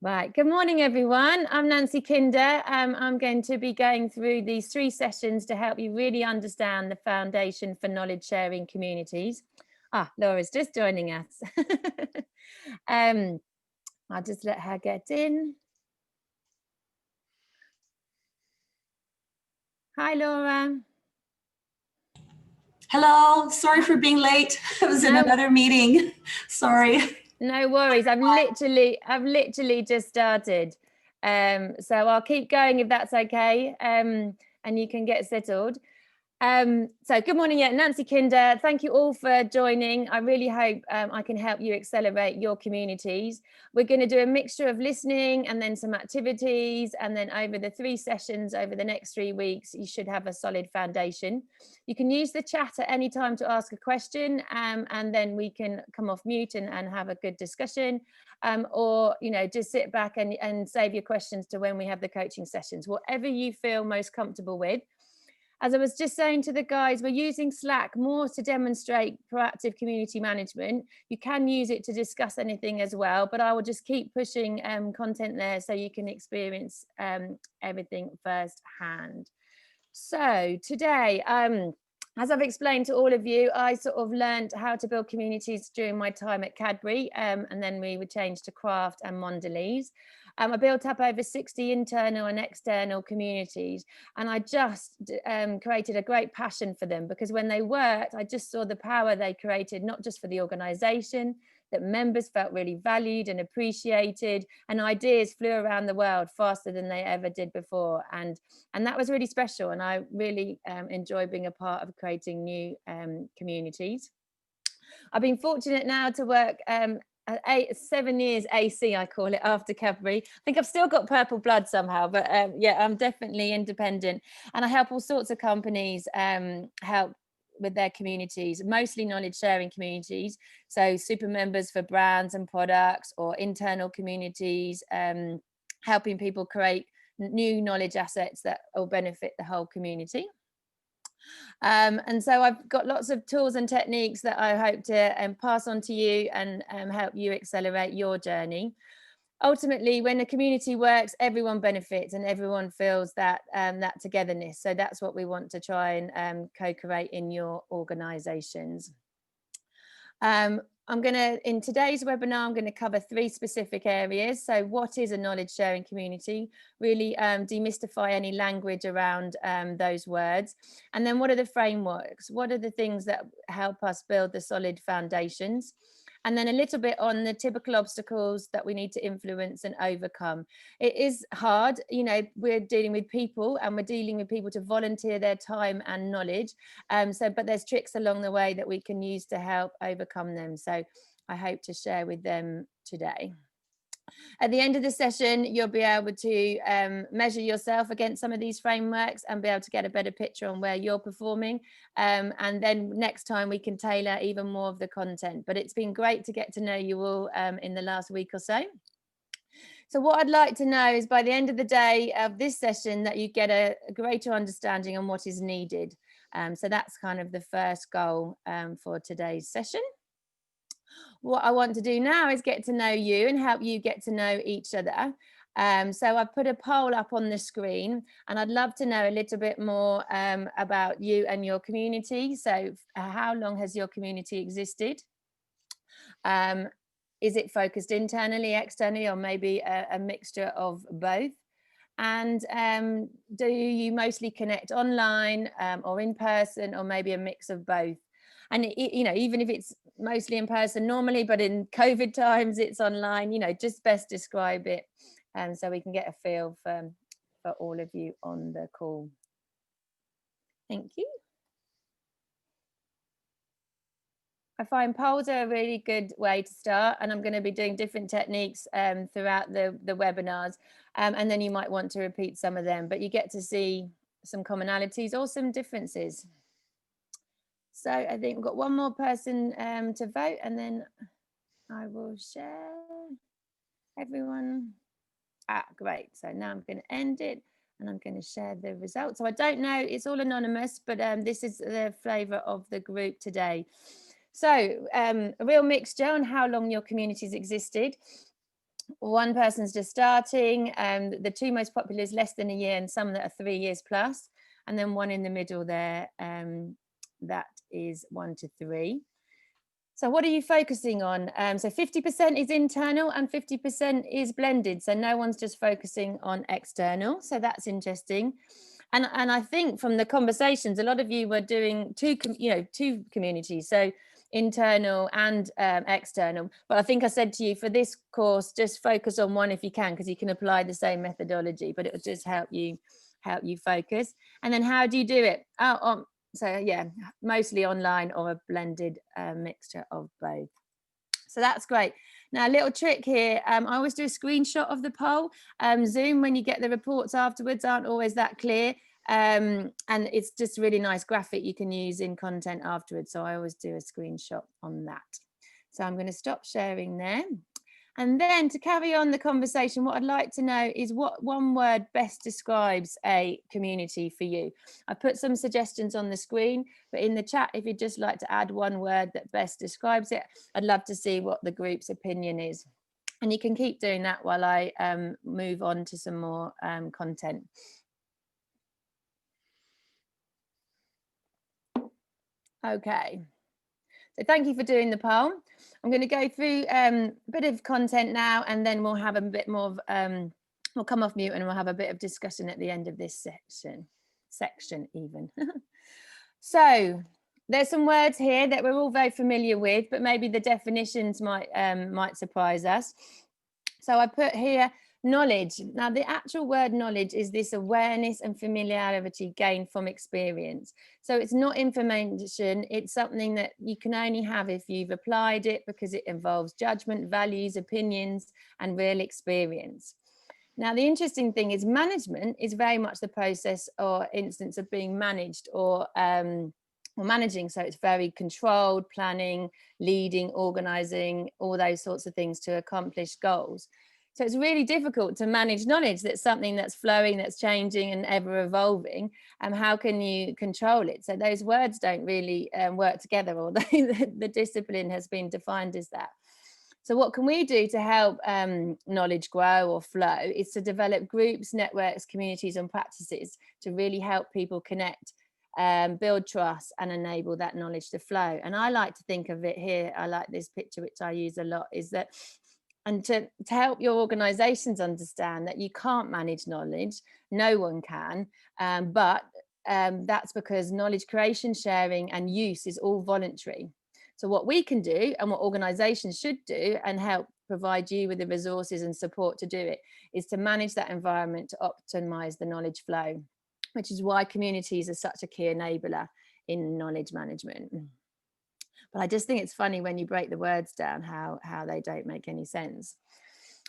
Right, good morning everyone. I'm Nancy Kinder. I'm going to be going through these 3 sessions to help you really understand the foundation for knowledge sharing communities. Laura's just joining us. I'll just let her get in. Hi Laura. Hello, sorry for being late. I was in another meeting. Sorry. No worries. I've literally just started. So I'll keep going if that's okay. And you can get settled. So good morning, Nancy Kinder. Thank you all for joining. I really hope I can help you accelerate your communities. We're going to do a mixture of listening and then some activities, and then over the 3 sessions over the next 3 weeks, you should have a solid foundation. You can use the chat at any time to ask a question, and then we can come off mute and have a good discussion, or just sit back and save your questions to when we have the coaching sessions, whatever you feel most comfortable with. As I was just saying to the guys, we're using Slack more to demonstrate proactive community management. You can use it to discuss anything as well, but I will just keep pushing content there so you can experience everything firsthand. So today, as I've explained to all of you, I sort of learned how to build communities during my time at Cadbury, and then we would change to Craft and Mondelez. I built up over 60 internal and external communities, and I just created a great passion for them, because when they worked, I just saw the power they created, not just for the organization, that members felt really valued and appreciated, and ideas flew around the world faster than they ever did before. And that was really special, and I really enjoy being a part of creating new communities. I've been fortunate now to work 7 years AC, I call it, after Cadbury. I think I've still got purple blood somehow, but yeah, I'm definitely independent, and I help all sorts of companies help with their communities, mostly knowledge sharing communities, so super members for brands and products, or internal communities, helping people create new knowledge assets that will benefit the whole community. And so I've got lots of tools and techniques that I hope to pass on to you and help you accelerate your journey. Ultimately, when a community works, everyone benefits and everyone feels that that togetherness. So that's what we want to try and co-create in your organizations. In today's webinar, I'm going to cover 3 specific areas. So what is a knowledge sharing community? Really demystify any language around those words. And then what are the frameworks? What are the things that help us build the solid foundations? And then a little bit on the typical obstacles that we need to influence and overcome. It is hard, we're dealing with people, and we're dealing with people to volunteer their time and knowledge. But there's tricks along the way that we can use to help overcome them. So I hope to share with them today. At the end of the session, you'll be able to measure yourself against some of these frameworks and be able to get a better picture on where you're performing. And then next time we can tailor even more of the content. But it's been great to get to know you all in the last week or so. So what I'd like to know is, by the end of the day of this session, that you get a greater understanding on what is needed. So that's kind of the first goal for today's session. What I want to do now is get to know you and help you get to know each other. So I've put a poll up on the screen, and I'd love to know a little bit more about you and your community. So how long has your community existed? Is it focused internally, externally, or maybe a mixture of both? And do you mostly connect online or in person, or maybe a mix of both? And even if it's mostly in person normally, but in COVID times it's online, just best describe it, so we can get a feel for all of you on the call. Thank you. I find polls are a really good way to start, and I'm going to be doing different techniques throughout the webinars, and then you might want to repeat some of them, but you get to see some commonalities or some differences. So I think we've got one more person to vote, and then I will share everyone. Great. So now I'm going to end it, and I'm going to share the results. So I don't know, it's all anonymous, but this is the flavour of the group today. So a real mixture on how long your communities existed. one person's just starting. The two most popular is less than a year, and some that are 3 years plus, and then one in the middle there, that is 1 to 3. So what are you focusing on? So 50% is internal and 50% is blended. So no one's just focusing on external. So that's interesting. And I think from the conversations, a lot of you were doing two communities. So internal and external. But I think I said to you, for this course, just focus on one if you can, because you can apply the same methodology, but it will just help you focus. And then how do you do it? So yeah, mostly online or a blended mixture of both. So that's great. Now, a little trick here. I always do a screenshot of the poll. Zoom, when you get the reports afterwards, aren't always that clear. And it's just a really nice graphic you can use in content afterwards. So I always do a screenshot on that. So I'm going to stop sharing there. And then to carry on the conversation, what I'd like to know is what one word best describes a community for you. I put some suggestions on the screen, but in the chat, if you'd just like to add one word that best describes it, I'd love to see what the group's opinion is. And you can keep doing that while I move on to some more content. Okay. So thank you for doing the poll. I'm going to go through a bit of content now, and then we'll have a bit more of, we'll come off mute and we'll have a bit of discussion at the end of this section even. So there's some words here that we're all very familiar with, but maybe the definitions might surprise us. So I put here knowledge. Now, the actual word knowledge is this awareness and familiarity gained from experience. So it's not information, it's something that you can only have if you've applied it, because it involves judgment, values, opinions, and real experience. Now, the interesting thing is management is very much the process or instance of being managed or managing. So it's very controlled, planning, leading, organizing, all those sorts of things to accomplish goals. So it's really difficult to manage knowledge. That's something that's flowing, that's changing and ever evolving. And how can you control it? So those words don't really work together, although the discipline has been defined as that. So what can we do to help knowledge grow or flow is to develop groups, networks, communities and practices to really help people connect, build trust and enable that knowledge to flow. And I like to think of it here, I like this picture, which I use a lot, is that, and to help your organizations understand that you can't manage knowledge, no one can, but that's because knowledge creation, sharing and use is all voluntary. So what we can do and what organizations should do and help provide you with the resources and support to do it is to manage that environment to optimize the knowledge flow, which is why communities are such a key enabler in knowledge management. But I just think it's funny when you break the words down, how they don't make any sense.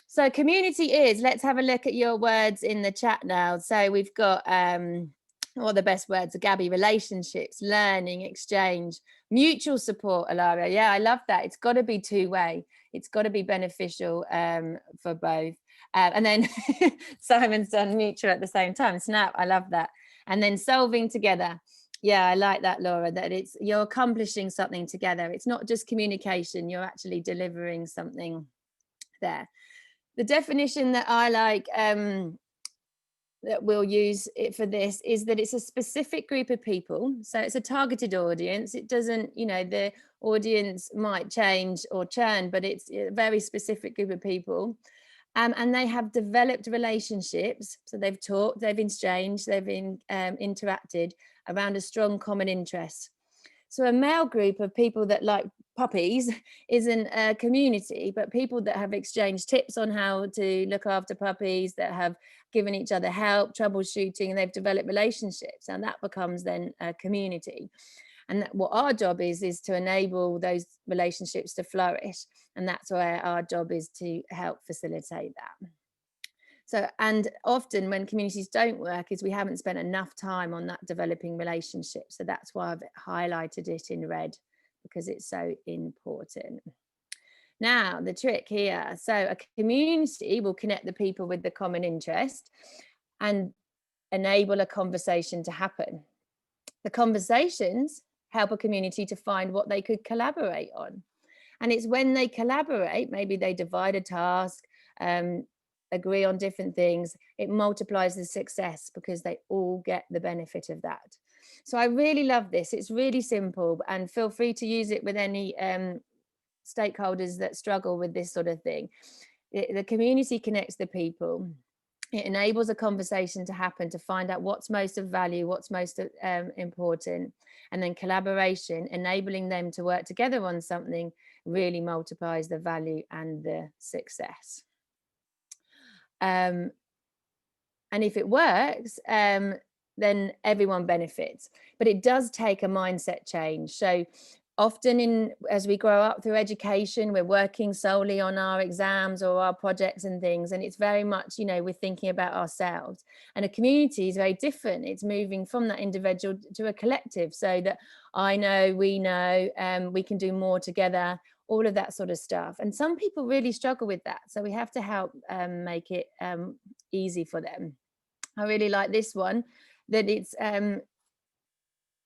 So community is, let's have a look at your words in the chat now. So we've got, what are the best words? Gabby, relationships, learning, exchange, mutual support, Alara. Yeah, I love that. It's got to be two-way. It's got to be beneficial for both. And then Simon's done mutual at the same time. Snap, I love that. And then solving together. Yeah, I like that, Laura, that you're accomplishing something together. It's not just communication, you're actually delivering something there. The definition that I like, that we'll use it for this, is that it's a specific group of people. So it's a targeted audience. It doesn't, the audience might change or churn, but it's a very specific group of people. And they have developed relationships. So they've talked, they've exchanged, they've interacted around a strong common interest. So a male group of people that like puppies isn't a community, but people that have exchanged tips on how to look after puppies, that have given each other help, troubleshooting, and they've developed relationships, and that becomes then a community. And what our job is to enable those relationships to flourish. And that's where our job is to help facilitate that. So, and often when communities don't work is we haven't spent enough time on that developing relationship. So that's why I've highlighted it in red, because it's so important. Now, the trick here. So a community will connect the people with the common interest and enable a conversation to happen. The conversations help a community to find what they could collaborate on. And it's when they collaborate, maybe they divide a task, agree on different things, it multiplies the success because they all get the benefit of that. So I really love this. It's really simple, and feel free to use it with any stakeholders that struggle with this sort of thing. The community connects the people. It enables a conversation to happen to find out what's most of value, what's most important, and then collaboration, enabling them to work together on something, really multiplies the value and the success. And if it works, then everyone benefits. But it does take a mindset change. So often as we grow up through education, we're working solely on our exams or our projects and things, and it's very much, we're thinking about ourselves. And a community is very different. It's moving from that individual to a collective, so that I know, we know, we can do more together, all of that sort of stuff. And some people really struggle with that, so we have to help make it easy for them. I really like this one, that it's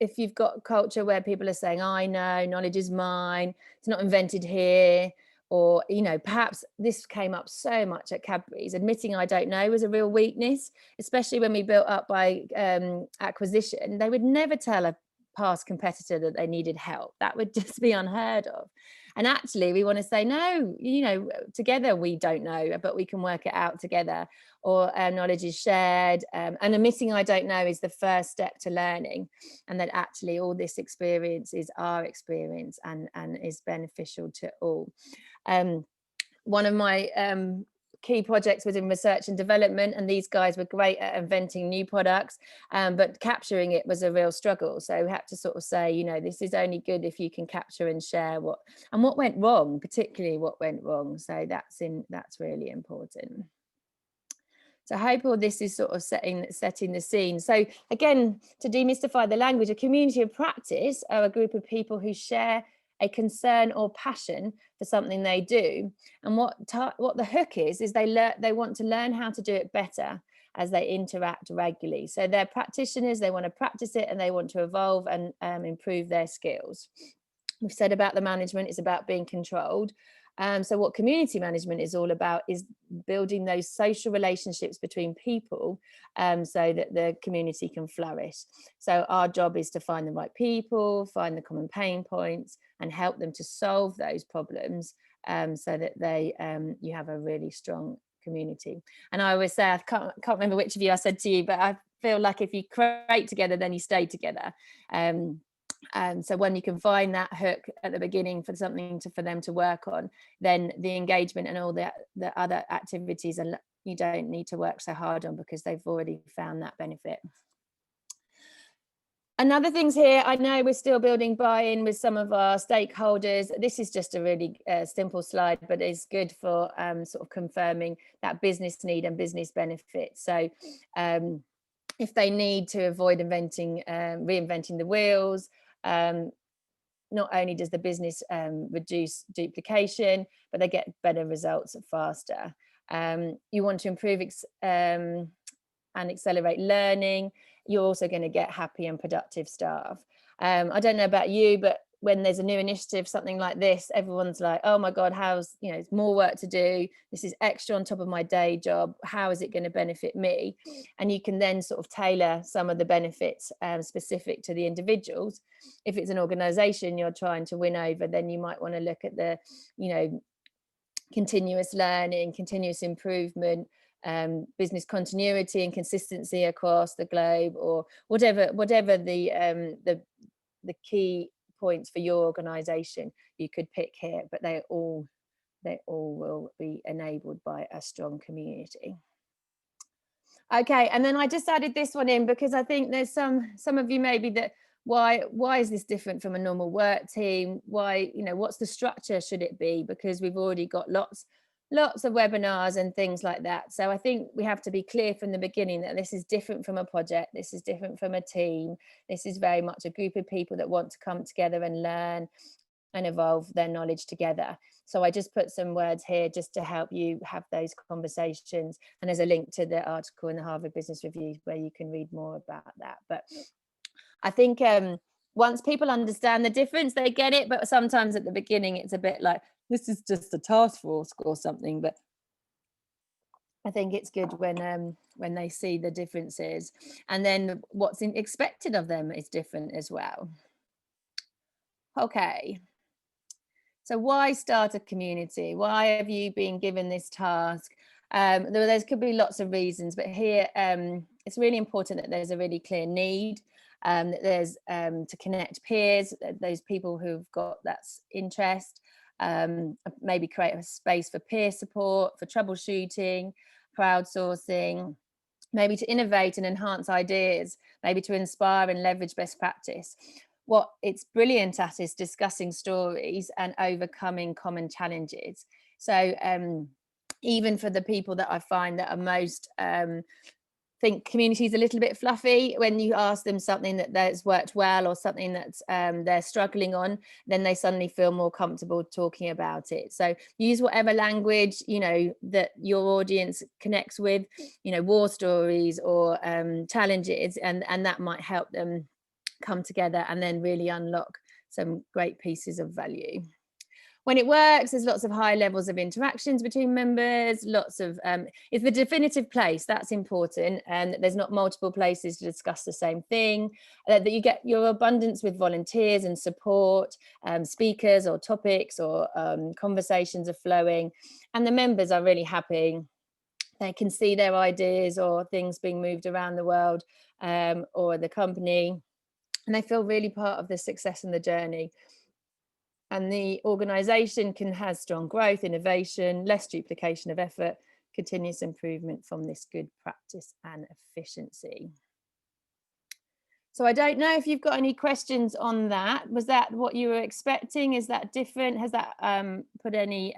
if you've got culture where people are saying, I know, knowledge is mine, it's not invented here, or, perhaps this came up so much at Cadbury's, admitting I don't know was a real weakness, especially when we built up by acquisition. They would never tell a past competitor that they needed help. That would just be unheard of. And actually we want to say, no, together we don't know, but we can work it out together, or knowledge is shared. And admitting I don't know is the first step to learning, and that actually all this experience is our experience and is beneficial to all. One of my key projects was in research and development, and these guys were great at inventing new products, but capturing it was a real struggle. So we had to sort of say, this is only good if you can capture and share what went wrong, particularly what went wrong. So that's really important. So I hope all this is sort of setting the scene. So again, to demystify the language, a community of practice are a group of people who share a concern or passion for something they do. And what the hook is they want to learn how to do it better as they interact regularly. So they're practitioners, they want to practice it, and they want to evolve and improve their skills. We've said about the management, it's about being controlled. So what community management is all about is building those social relationships between people, so that the community can flourish. So our job is to find the right people, find the common pain points, and help them to solve those problems, so that you have a really strong community. And I always say, I can't remember which of you I said to you, but I feel like if you create together, then you stay together. So when you can find that hook at the beginning for something for them to work on, then the engagement and all the other activities, you don't need to work so hard on, because they've already found that benefit. Another things here, I know we're still building buy-in with some of our stakeholders. This is just a really simple slide, but it's good for sort of confirming that business need and business benefit. So if they need to avoid reinventing the wheels, not only does the business reduce duplication, but they get better results faster. You want to improve and accelerate learning. You're also going to get happy and productive staff. I don't know about you, but when there's a new initiative, something like this, everyone's like, oh my God, it's more work to do. This is extra on top of my day job. How is it going to benefit me? And you can then sort of tailor some of the benefits specific to the individuals. If it's an organization you're trying to win over, then you might want to look at the, continuous learning, continuous improvement, business continuity and consistency across the globe, or whatever the key points for your organization you could pick here, but they all will be enabled by a strong community. Okay, and then I just added this one in because I think there's some of you maybe that why is this different from a normal work team? Why, what's the structure should it be? Because we've already got lots of webinars and things like that. So I think we have to be clear from the beginning that this is different from a project. This is different from a team. This is very much a group of people that want to come together and learn and evolve their knowledge together. So I just put some words here just to help you have those conversations. And there's a link to the article in the Harvard Business Review where you can read more about that. But I think once people understand the difference, they get it. But sometimes at the beginning, it's a bit like, this is just a task force or something. But I think it's good when they see the differences, and then what's expected of them is different as well. Okay. So why start a community? Why have you been given this task? There could be lots of reasons, but here it's really important that there's a really clear need, that there's to connect peers, those people who've got that interest, maybe create a space for peer support, for troubleshooting, crowdsourcing, maybe to innovate and enhance ideas, maybe to inspire and leverage best practice. What it's brilliant at is discussing stories and overcoming common challenges. So even for the people that I find that are most think community is a little bit fluffy, when you ask them something that's worked well or something that's they're struggling on, then they suddenly feel more comfortable talking about it. So use whatever language that your audience connects with, war stories or challenges, and that might help them come together and then really unlock some great pieces of value. When it works, there's lots of high levels of interactions between members, lots of, it's the definitive place, that's important, and there's not multiple places to discuss the same thing, that you get your abundance with volunteers and support, speakers or topics or conversations are flowing, and the members are really happy. They can see their ideas or things being moved around the world or the company, and they feel really part of the success and the journey. And the organisation can have strong growth, innovation, less duplication of effort, continuous improvement from this good practice and efficiency. So I don't know if you've got any questions on that. Was that what you were expecting? Is that different? Has that put any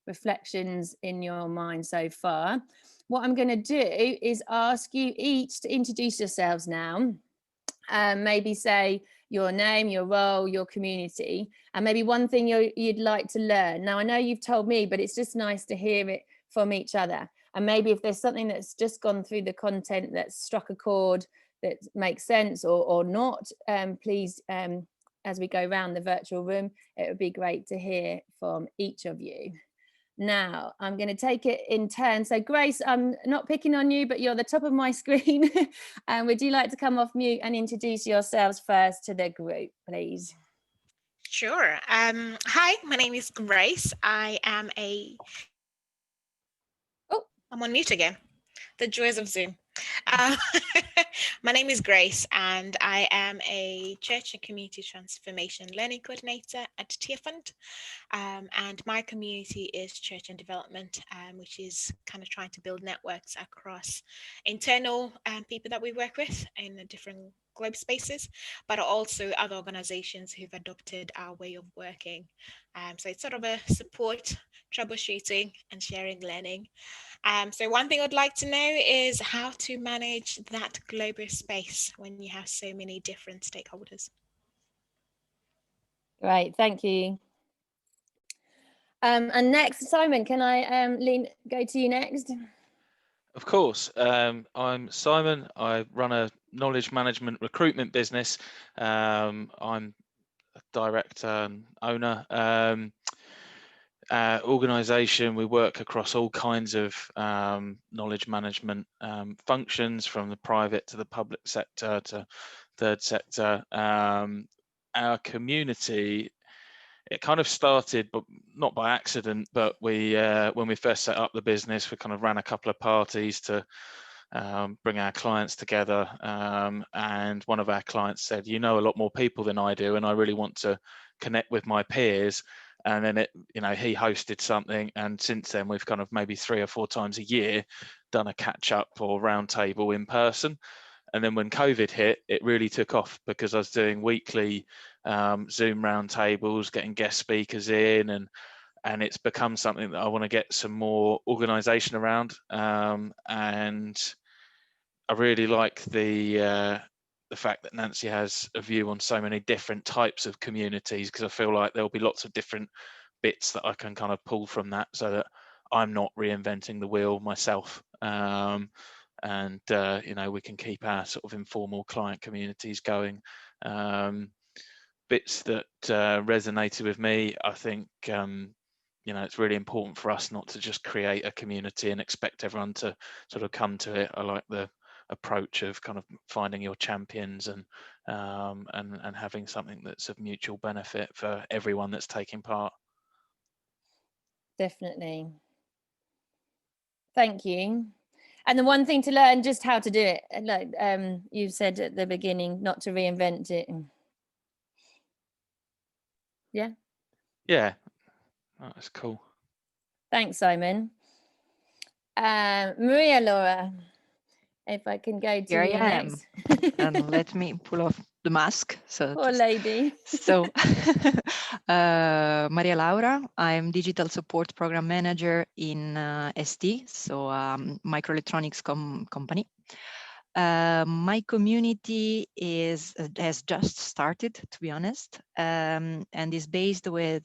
reflections in your mind so far? What I'm going to do is ask you each to introduce yourselves now. Maybe say your name, your role, your community, and maybe one thing you'd like to learn. Now, I know you've told me, but it's just nice to hear it from each other. And maybe if there's something that's just gone through the content that's struck a chord that makes sense or not, please, as we go around the virtual room, it would be great to hear from each of you. Now, I'm going to take it in turn. So Grace, I'm not picking on you, but you're the top of my screen. Would you like to come off mute and introduce yourselves first to the group, please? Sure. Hi, my name is Grace. I'm on mute again. The joys of Zoom. My name is Grace, and I am a Church and Community Transformation Learning Coordinator at Tearfund. And my community is Church and Development, which is kind of trying to build networks across internal people that we work with in the different globe spaces, but also other organizations who've adopted our way of working. So it's sort of a support, troubleshooting, and sharing learning. So one thing I'd like to know is how to manage that global space when you have so many different stakeholders. Great, thank you. And next, Simon, can I go to you next? Of course. I'm Simon. I run a knowledge management recruitment business. I'm a director and owner. Organisation, we work across all kinds of knowledge management functions, from the private to the public sector to third sector. Our community, it kind of started, but not by accident, but we when we first set up the business, we kind of ran a couple of parties to bring our clients together, and one of our clients said, you know a lot more people than I do, and I really want to connect with my peers. And then he hosted something, and since then we've kind of maybe 3 or 4 times a year done a catch up or round table in person. And then when COVID hit, it really took off, because I was doing weekly Zoom roundtables, getting guest speakers in, and it's become something that I want to get some more organisation around. And I really like the fact that Nancy has a view on so many different types of communities, because I feel like there'll be lots of different bits that I can kind of pull from that, so that I'm not reinventing the wheel myself. And we can keep our sort of informal client communities going. Bits that resonated with me, I think you know, it's really important for us not to just create a community and expect everyone to sort of come to it. I like the approach of kind of finding your champions and having something that's of mutual benefit for everyone that's taking part. Definitely. Thank you. And the one thing to learn, just how to do it. Like you said at the beginning, not to reinvent it. Yeah. Yeah, that's cool. Thanks, Simon. Maria Laura, if I can go to Here you I am. next. And let me pull off the mask. Poor lady. So Maria Laura, I'm digital support program manager in ST, so microelectronics company. My community has just started, to be honest, and is based with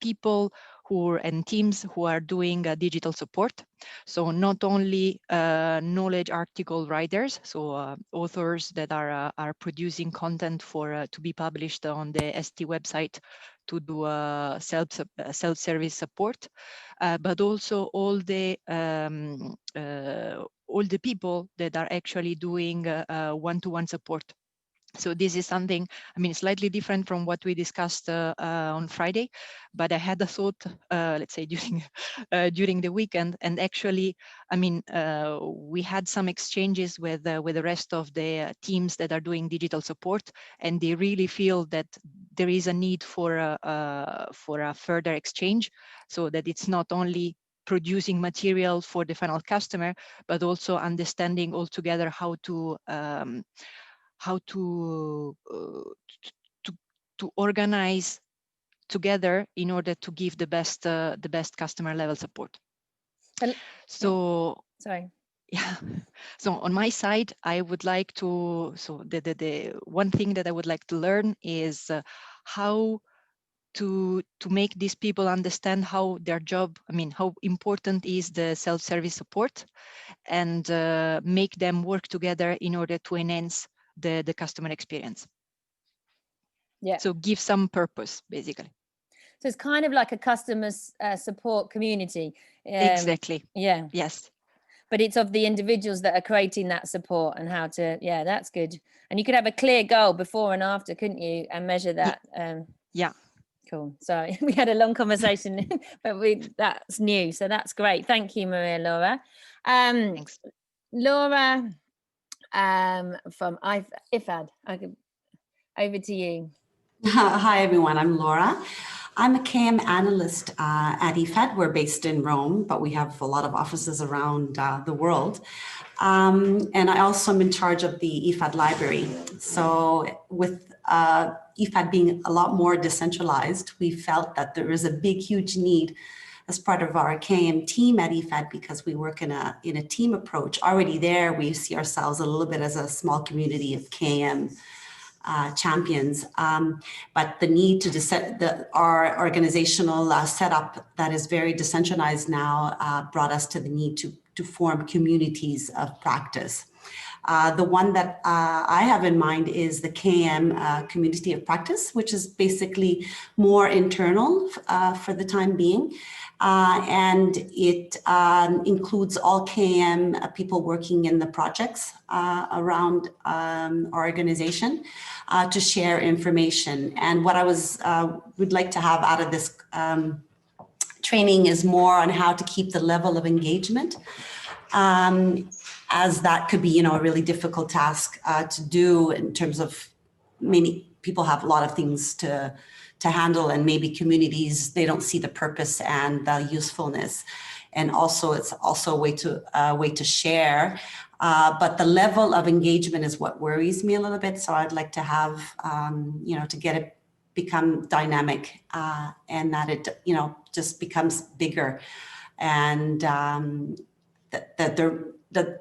people and teams who are doing digital support. So not only knowledge article writers, so authors that are producing content for to be published on the ST website to do self-service support, but also all the people that are actually doing one-to-one support. So this is something, I mean, slightly different from what we discussed on Friday, but I had a thought, let's say during the weekend, and actually, I mean, we had some exchanges with the rest of the teams that are doing digital support, and they really feel that there is a need for a further exchange, so that it's not only producing material for the final customer, but also understanding altogether how to organize together in order to give the best customer level support. So sorry. Yeah. So on my side, I would like to. So the one thing that I would like to learn is how to make these people understand how their job. I mean, how important is the self-service support, and make them work together in order to enhance the customer experience. Yeah. So give some purpose, basically. So it's kind of like a customer support community. Exactly. Yeah. Yes. But it's of the individuals that are creating that support and how to, yeah, that's good. And you could have a clear goal before and after, couldn't you? And measure that. Yeah. Cool. Sorry, we had a long conversation, but that's new. So that's great. Thank you, Maria Laura. Thanks. Laura from IFAD, over to you. Hi, everyone. I'm Laura. I'm a KM analyst at IFAD. We're based in Rome, but we have a lot of offices around the world. And I also am in charge of the IFAD library. So with IFAD being a lot more decentralized, we felt that there is a big, huge need as part of our KM team at IFAD, because we work in a team approach. Already there, we see ourselves a little bit as a small community of KM champions, but the need to our organizational setup that is very decentralized now brought us to the need to form communities of practice. The one that I have in mind is the KM community of practice, which is basically more internal for the time being. And it includes all KM people working in the projects around our organization to share information. And what I would like to have out of this training is more on how to keep the level of engagement, as that could be, a really difficult task to do in terms of many people have a lot of things to handle, and maybe communities, they don't see the purpose and the usefulness. And also it's also a way to share, but the level of engagement is what worries me a little bit. So I'd like to have, to get it become dynamic and that it, just becomes bigger, and that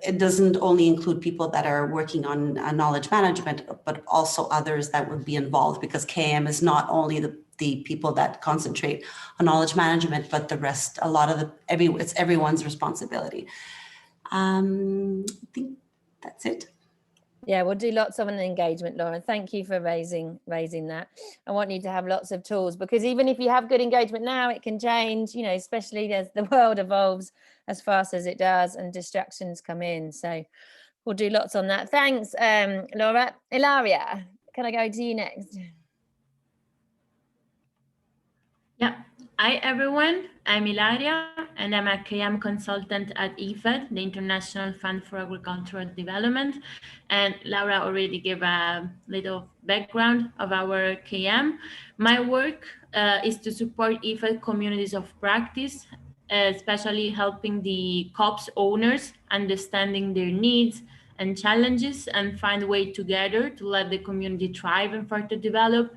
it doesn't only include people that are working on knowledge management, but also others that would be involved, because KM is not only the people that concentrate on knowledge management, but the rest, a lot of it's everyone's responsibility. I think that's it. Yeah, we'll do lots of an engagement, Laura. Thank you for raising that. I want you to have lots of tools, because even if you have good engagement now, it can change, you know, especially as the world evolves as fast as it does and distractions come in. So we'll do lots on that. Thanks, Laura. Ilaria, can I go to you next? Yeah. Hi, everyone. I'm Ilaria, and I'm a KM consultant at IFAD, the International Fund for Agricultural Development. And Laura already gave a little background of our KM. My work is to support IFAD communities of practice, especially helping the COPS owners understanding their needs and challenges and find a way together to let the community thrive and further develop.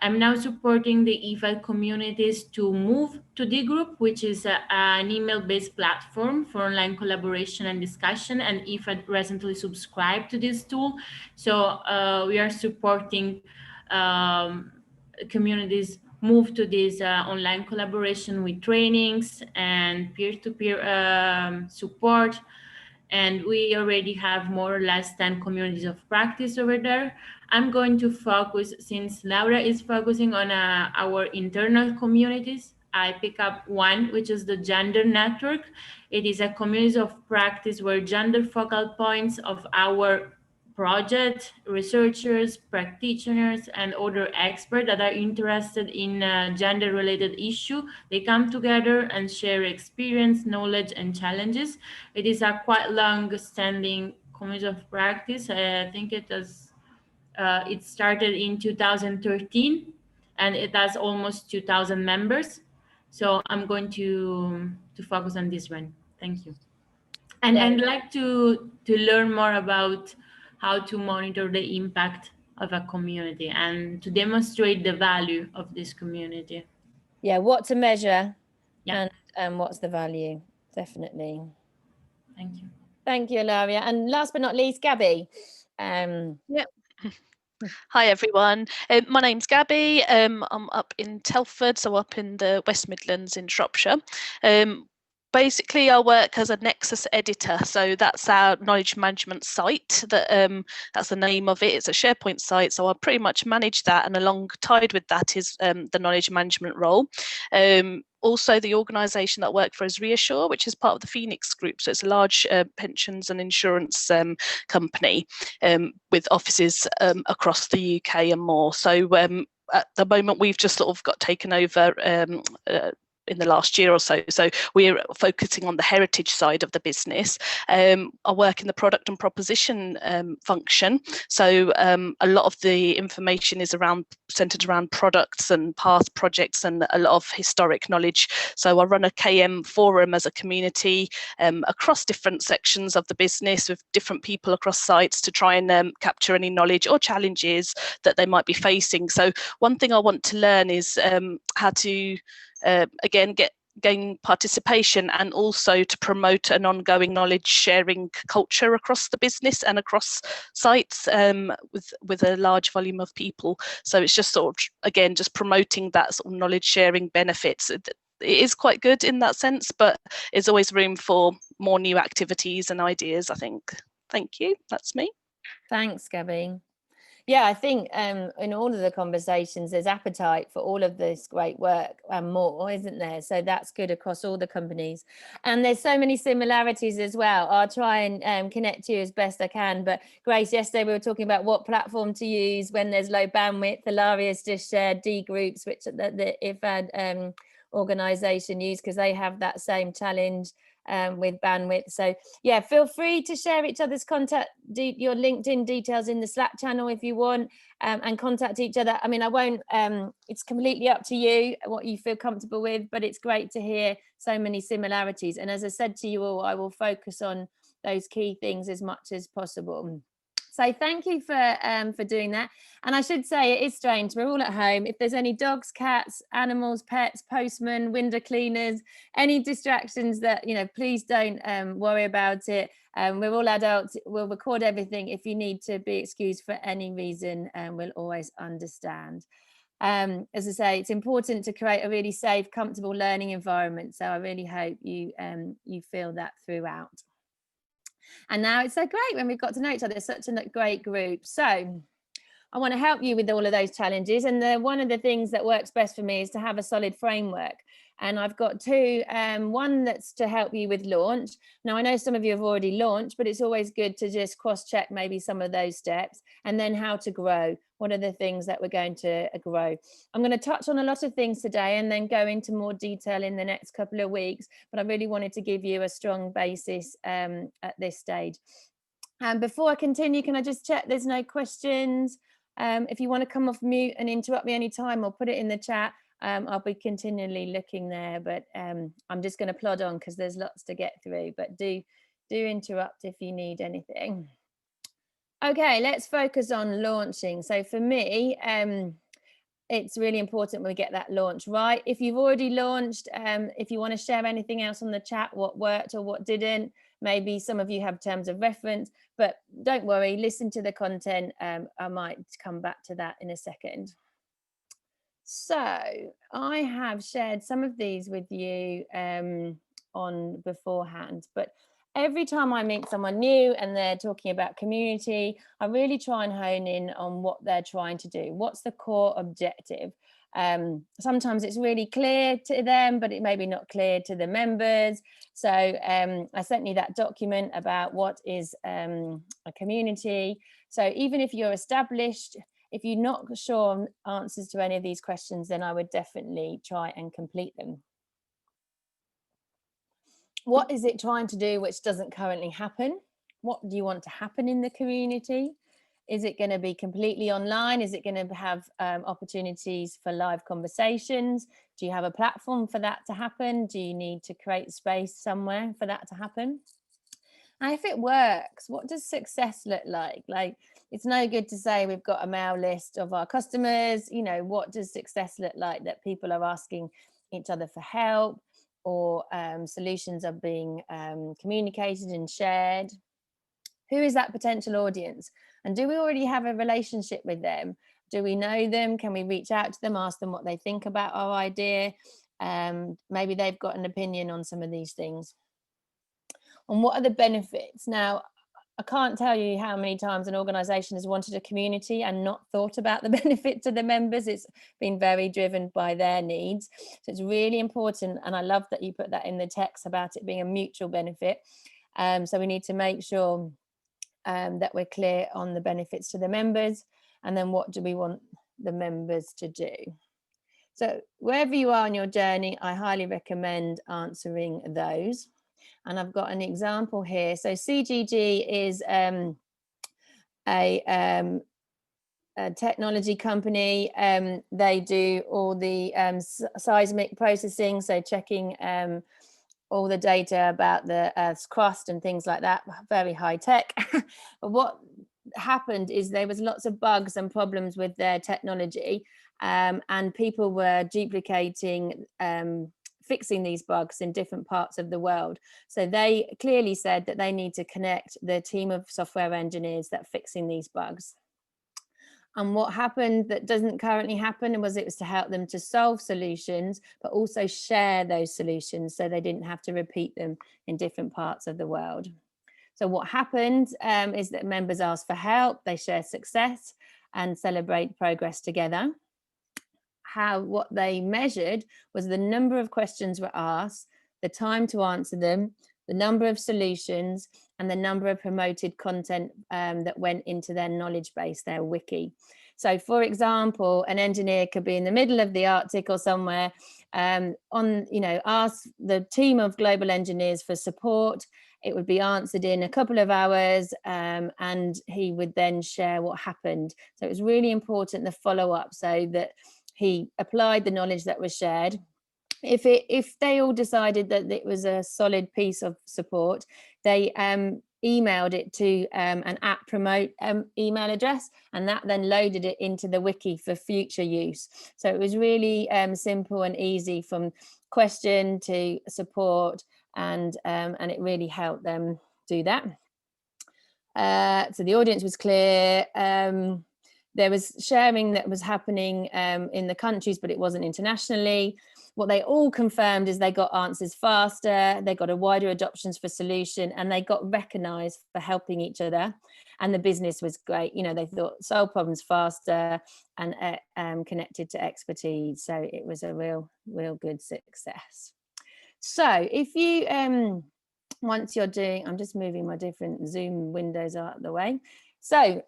I'm now supporting the IFAD communities to move to D Group, which is an email-based platform for online collaboration and discussion, and IFAD recently subscribed to this tool. So we are supporting communities move to this online collaboration with trainings and peer-to-peer support. And we already have more or less 10 communities of practice over there. I'm going to focus, since Laura is focusing on our internal communities, I pick up one, which is the Gender Network. It is a community of practice where gender focal points of our project, researchers, practitioners, and other experts that are interested in gender-related issue, they come together and share experience, knowledge, and challenges. It is a quite long-standing community of practice. I think it started in 2013, and it has almost 2,000 members. So I'm going to focus on this one. Thank you. And Yeah. I'd like to learn more about how to monitor the impact of a community and to demonstrate the value of this community. Yeah, what to measure, Yeah. and what's the value, definitely. Thank you. Thank you, Ilaria. And last but not least, Gabby. Yep. Hi everyone, my name's Gabby. I'm up in Telford, so up in the West Midlands in Shropshire. Basically, I work as a Nexus editor, so that's our knowledge management site. That's the name of it. It's a SharePoint site, so I pretty much manage that, and alongside with that is the knowledge management role. Also, the organisation that I work for is Reassure, which is part of the Phoenix Group. So it's a large pensions and insurance company with offices across the UK and more. So at the moment, we've just sort of got taken over in the last year or so. So we're focusing on the heritage side of the business. I work in the product and proposition function. So a lot of the information is centered around products and past projects and a lot of historic knowledge. So I run a KM forum as a community across different sections of the business with different people across sites to try and capture any knowledge or challenges that they might be facing. So one thing I want to learn is how to again gain participation and also to promote an ongoing knowledge sharing culture across the business and across sites with a large volume of people. So it's just sort of again just promoting that sort of knowledge sharing benefits. It is quite good in that sense, but there's always room for more new activities and ideas, I think. Thank you. That's me. Thanks, Gabby. Yeah, I think in all of the conversations, there's appetite for all of this great work and more, isn't there? So that's good across all the companies. And there's so many similarities as well. I'll try and connect you as best I can. But Grace, yesterday we were talking about what platform to use when there's low bandwidth. Ilaria's just shared D groups, which the IFAD organisation use because they have that same challenge with bandwidth. So yeah, feel free to share each other's your LinkedIn details in the Slack channel if you want, and contact each other. I mean, I won't, it's completely up to you what you feel comfortable with, but it's great to hear so many similarities. And as I said to you all, I will focus on those key things as much as possible. So thank you for doing that. And I should say it is strange, we're all at home. If there's any dogs, cats, animals, pets, postmen, window cleaners, any distractions that, you know, please don't worry about it. We're all adults, we'll record everything. If you need to be excused for any reason, we'll always understand. As I say, it's important to create a really safe, comfortable learning environment. So I really hope you feel that throughout. And now it's so great when we've got to know each other. It's such a great group. So I want to help you with all of those challenges. And one of the things that works best for me is to have a solid framework. And I've got two, one that's to help you with launch. Now, I know some of you have already launched, but it's always good to just cross-check maybe some of those steps. And then how to grow. What are the things that we're going to grow? I'm going to touch on a lot of things today and then go into more detail in the next couple of weeks. But I really wanted to give you a strong basis at this stage. And before I continue, can I just check there's no questions? If you want to come off mute and interrupt me anytime or put it in the chat, I'll be continually looking there, but I'm just going to plod on because there's lots to get through, but do interrupt if you need anything. Okay, let's focus on launching. So for me, it's really important we get that launch right. If you've already launched, if you want to share anything else on the chat, what worked or what didn't, maybe some of you have terms of reference, but don't worry, listen to the content. I might come back to that in a second. So I have shared some of these with you on beforehand, but every time I meet someone new and they're talking about community, I really try and hone in on what they're trying to do. What's the core objective? Sometimes it's really clear to them, but it may be not clear to the members. So I sent you that document about what is a community. So even if you're established, if you're not sure on answers to any of these questions, then I would definitely try and complete them. What is it trying to do which doesn't currently happen? What do you want to happen in the community? Is it going to be completely online? Is it going to have opportunities for live conversations? Do you have a platform for that to happen? Do you need to create space somewhere for that to happen? And if it works, what does success look like? Like, it's no good to say we've got a mail list of our customers. You know, what does success look like? That people are asking each other for help, or solutions are being communicated and shared. Who is that potential audience? And do we already have a relationship with them? Do we know them? Can we reach out to them, ask them what they think about our idea? Maybe they've got an opinion on some of these things. And what are the benefits? Now, I can't tell you how many times an organization has wanted a community and not thought about the benefit to the members. It's been very driven by their needs. So it's really important. And I love that you put that in the text about it being a mutual benefit. So we need to make sure that we're clear on the benefits to the members. And then what do we want the members to do? So wherever you are on your journey, I highly recommend answering those. And I've got an example here. So CGG is a technology company. They do all the seismic processing, so checking all the data about the Earth's crust and things like that, very high tech. But what happened is there was lots of bugs and problems with their technology, and people were duplicating fixing these bugs in different parts of the world. So they clearly said that they need to connect the team of software engineers that are fixing these bugs. And what happened that doesn't currently happen was it was to help them to solve solutions, but also share those solutions so they didn't have to repeat them in different parts of the world. So what happened is that members asked for help, they share success and celebrate progress together. What they measured was the number of questions were asked, the time to answer them, the number of solutions, and the number of promoted content that went into their knowledge base, their wiki. So for example, an engineer could be in the middle of the Arctic or somewhere ask the team of global engineers for support. It would be answered in a couple of hours, and he would then share what happened. So it was really important, the follow-up, so that he applied the knowledge that was shared. If they all decided that it was a solid piece of support, they emailed it to an @promote email address, and that then loaded it into the wiki for future use. So it was really simple and easy from question to support, and it really helped them do that. So the audience was clear. There was sharing that was happening in the countries, but it wasn't internationally. what they all confirmed is they got answers faster, they got a wider adoptions for solution, and they got recognised for helping each other. And the business was great. You know, they thought solve problems faster and connected to expertise. So it was a real good success. So if you once you're doing, I'm just moving my different Zoom windows out of the way. So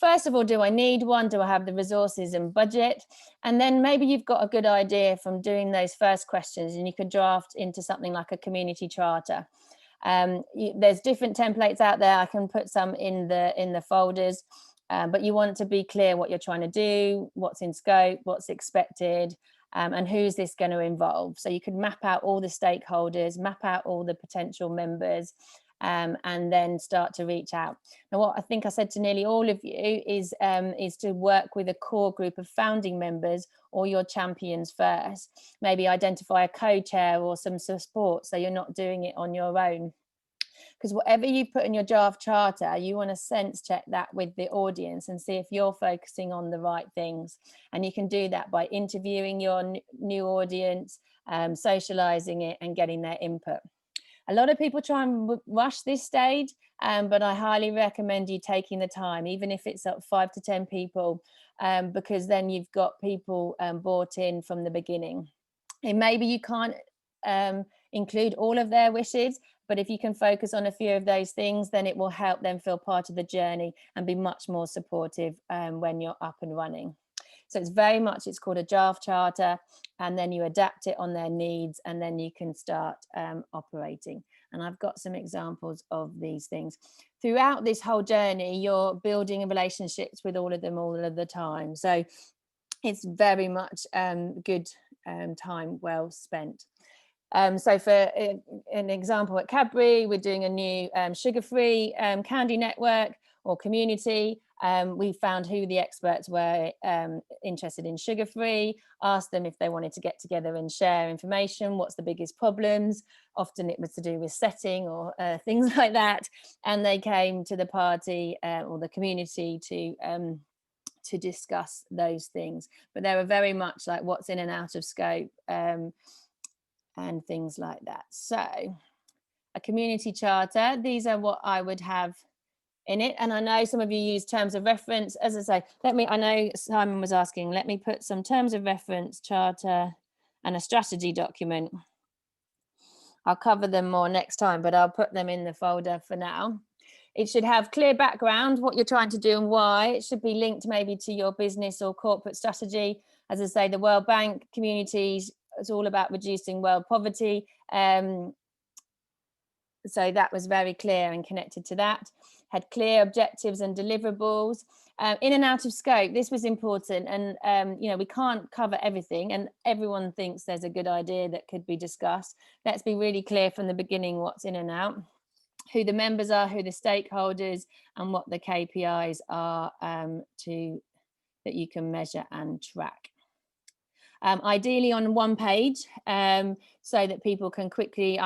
first of all, do I need one? Do I have the resources and budget? And then maybe you've got a good idea from doing those first questions, and you could draft into something like a community charter. There's different templates out there. I can put some in the folders, but you want to be clear what you're trying to do, what's in scope, what's expected, and who's this going to involve. So you could map out all the stakeholders, map out all the potential members, and then start to reach out. Now, what I think I said to nearly all of you is to work with a core group of founding members or your champions first. Maybe identify a co-chair or some support, so you're not doing it on your own. Because whatever you put in your draft charter, you want to sense check that with the audience and see if you're focusing on the right things. And you can do that by interviewing your new audience, socializing it, and getting their input. A lot of people try and rush this stage, but I highly recommend you taking the time, even if it's up 5 to 10 people, because then you've got people bought in from the beginning. And maybe you can't include all of their wishes, but if you can focus on a few of those things, then it will help them feel part of the journey and be much more supportive when you're up and running. So it's very much, it's called a draft charter, and then you adapt it on their needs, and then you can start operating. And I've got some examples of these things. Throughout this whole journey, you're building relationships with all of them all of the time. So it's very much good time well spent. So for an example, at Cadbury, we're doing a new sugar-free candy network or community. We found who the experts were interested in sugar-free, asked them if they wanted to get together and share information, what's the biggest problems. Often it was to do with setting or things like that. And they came to the party or the community to discuss those things. But they were very much like what's in and out of scope and things like that. So a community charter, these are what I would have in it. And I know some of you use terms of reference. As I say, I know Simon was asking, let me put some terms of reference, charter, and a strategy document. I'll cover them more next time, but I'll put them in the folder for now. It should have clear background, what you're trying to do and why. It should be linked maybe to your business or corporate strategy. As I say, the World Bank communities, it's all about reducing world poverty. So that was very clear and connected to that. Had clear objectives and deliverables. In and out of scope, this was important. And, you know, we can't cover everything, and everyone thinks there's a good idea that could be discussed. Let's be really clear from the beginning what's in and out, who the members are, who the stakeholders, and what the KPIs are that you can measure and track. Ideally on one page, so that people can quickly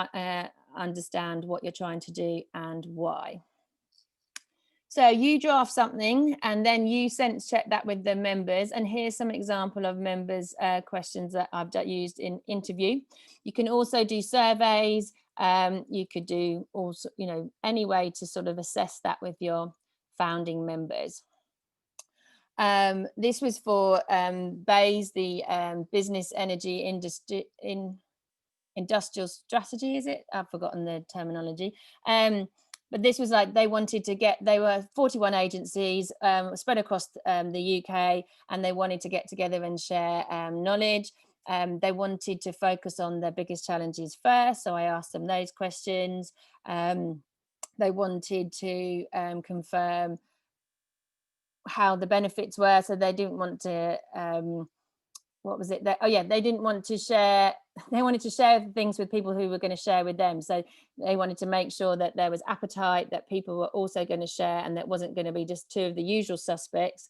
understand what you're trying to do and why. So you draft something and then you sense check that with the members. And here's some example of members' questions that I've used in interview. You can also do surveys. You could do also, you know, any way to sort of assess that with your founding members. This was for BEIS, the Business Energy Industrial Strategy, is it? I've forgotten the terminology. But this was like they wanted to get, they were 41 agencies spread across the UK, and they wanted to get together and share knowledge. They wanted to focus on their biggest challenges first, so I asked them those questions. They wanted to confirm how the benefits were, so they didn't want to what was it that, oh yeah, they didn't want to share, they wanted to share things with people who were going to share with them. So they wanted to make sure that there was appetite, that people were also going to share, and that wasn't going to be just two of the usual suspects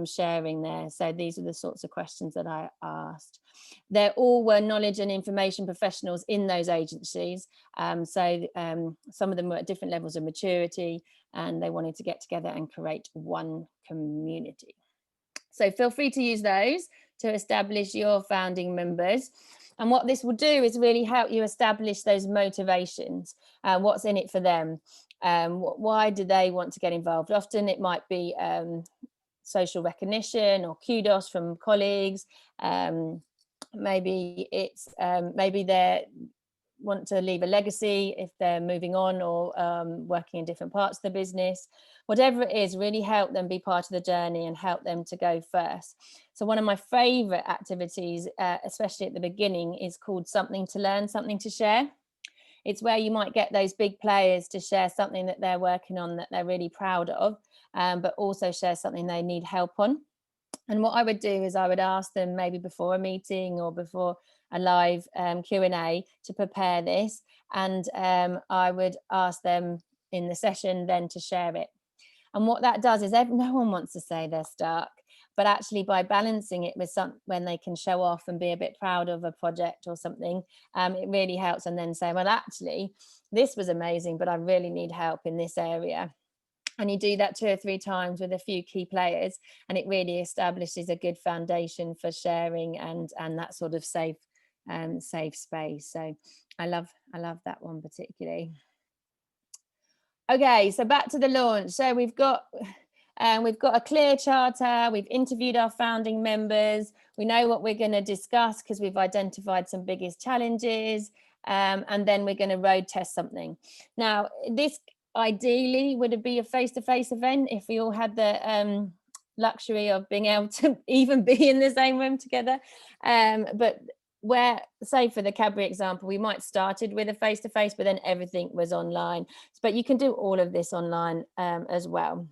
sharing there. So these are the sorts of questions that I asked. They all were knowledge and information professionals in those agencies. So some of them were at different levels of maturity, and they wanted to get together and create one community. So feel free to use those to establish your founding members. And what this will do is really help you establish those motivations, what's in it for them. Why do they want to get involved? Often it might be social recognition or kudos from colleagues. Maybe it's maybe they want to leave a legacy if they're moving on or working in different parts of the business. Whatever it is, really help them be part of the journey and help them to go first. So one of my favorite activities, especially at the beginning, is called Something to Learn, Something to Share. It's where you might get those big players to share something that they're working on that they're really proud of, but also share something they need help on. And what I would do is I would ask them maybe before a meeting or before a live Q&A to prepare this. And I would ask them in the session then to share it. And what that does is no one wants to say they're stuck, but actually by balancing it with when they can show off and be a bit proud of a project or something, it really helps. And then say, well, actually, this was amazing, but I really need help in this area. And you do that 2 or 3 times with a few key players, and it really establishes a good foundation for sharing and that sort of safe space. So I love that one particularly. Okay, so back to the launch. So we've got a clear charter. We've interviewed our founding members. We know what we're going to discuss because we've identified some biggest challenges, and then we're going to road test something. Now, this ideally would it be a face-to-face event if we all had the luxury of being able to even be in the same room together, but where, say for the Cadbury example, we might started with a face-to-face, but then everything was online. But you can do all of this online as well.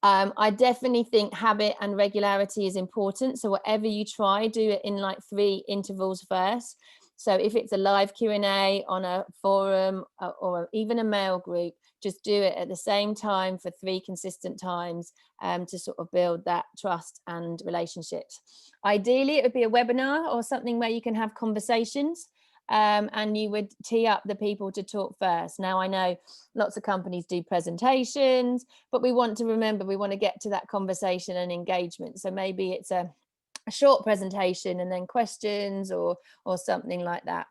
I definitely think habit and regularity is important. So whatever you try, do it in like 3 intervals first. So if it's a live Q&A on a forum or even a mail group, just do it at the same time for 3 consistent times to sort of build that trust and relationships. Ideally, it would be a webinar or something where you can have conversations and you would tee up the people to talk first. Now, I know lots of companies do presentations, but we want to remember, we want to get to that conversation and engagement. So maybe it's a short presentation and then questions or something like that.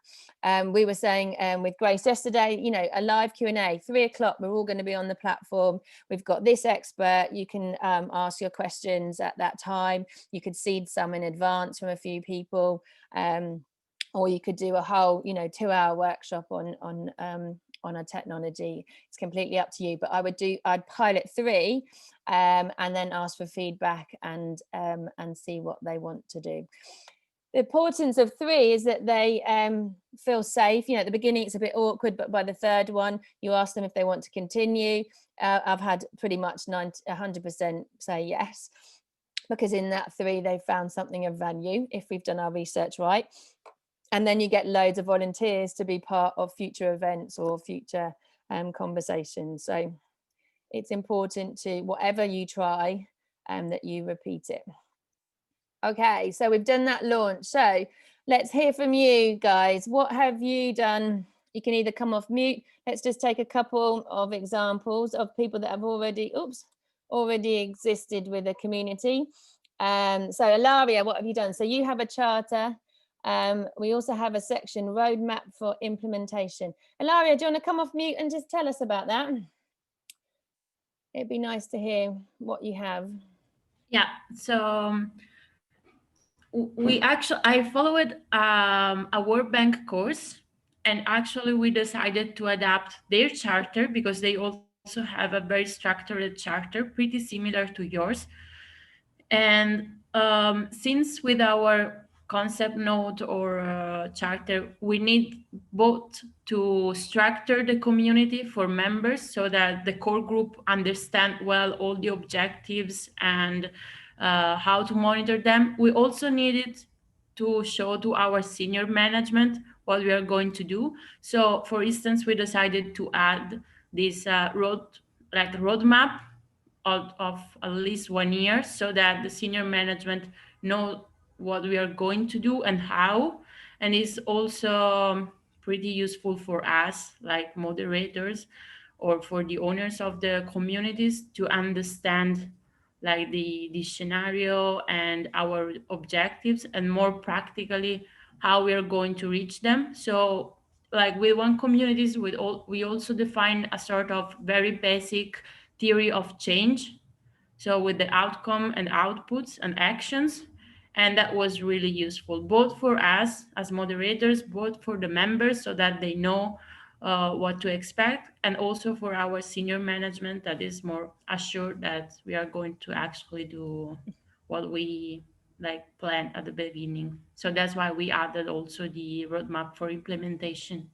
We were saying with Grace yesterday, you know, a live Q&A, 3 o'clock, we're all going to be on the platform. We've got this expert. You can ask your questions at that time. You could seed some in advance from a few people, or you could do a whole, you know, 2-hour workshop on a technology. It's completely up to you, but I'd pilot 3 and then ask for feedback and see what they want to do. The importance of 3 is that they feel safe. You know, at the beginning it's a bit awkward, but by the 3rd one, you ask them if they want to continue. I've had pretty much 100% say yes, because in that 3 they found something of value if we've done our research right. And then you get loads of volunteers to be part of future events or future conversations. So it's important to, whatever you try, that you repeat it. Okay, so we've done that launch. So let's hear from you guys. What have you done? You can either come off mute. Let's just take a couple of examples of people that have already existed with the community. So Ilaria, what have you done? So you have a charter. We also have a section roadmap for implementation. Ilaria, do you want to come off mute and just tell us about that? It'd be nice to hear what you have. Yeah, so I followed a World Bank course, and actually we decided to adapt their charter because they also have a very structured charter, pretty similar to yours. And since with our concept note or charter, we need both to structure the community for members so that the core group understand well all the objectives and how to monitor them. We also needed to show to our senior management what we are going to do. So for instance, we decided to add this roadmap of at least 1 year so that the senior management know what we are going to do and how. And it's also pretty useful for us, like moderators or for the owners of the communities, to understand like the scenario and our objectives, and more practically how we are going to reach them. So like with one communities, we also define a sort of very basic theory of change. So with the outcome and outputs and actions. And that was really useful, both for us as moderators, both for the members so that they know what to expect, and also for our senior management that is more assured that we are going to actually do what we like planned at the beginning. So that's why we added also the roadmap for implementation.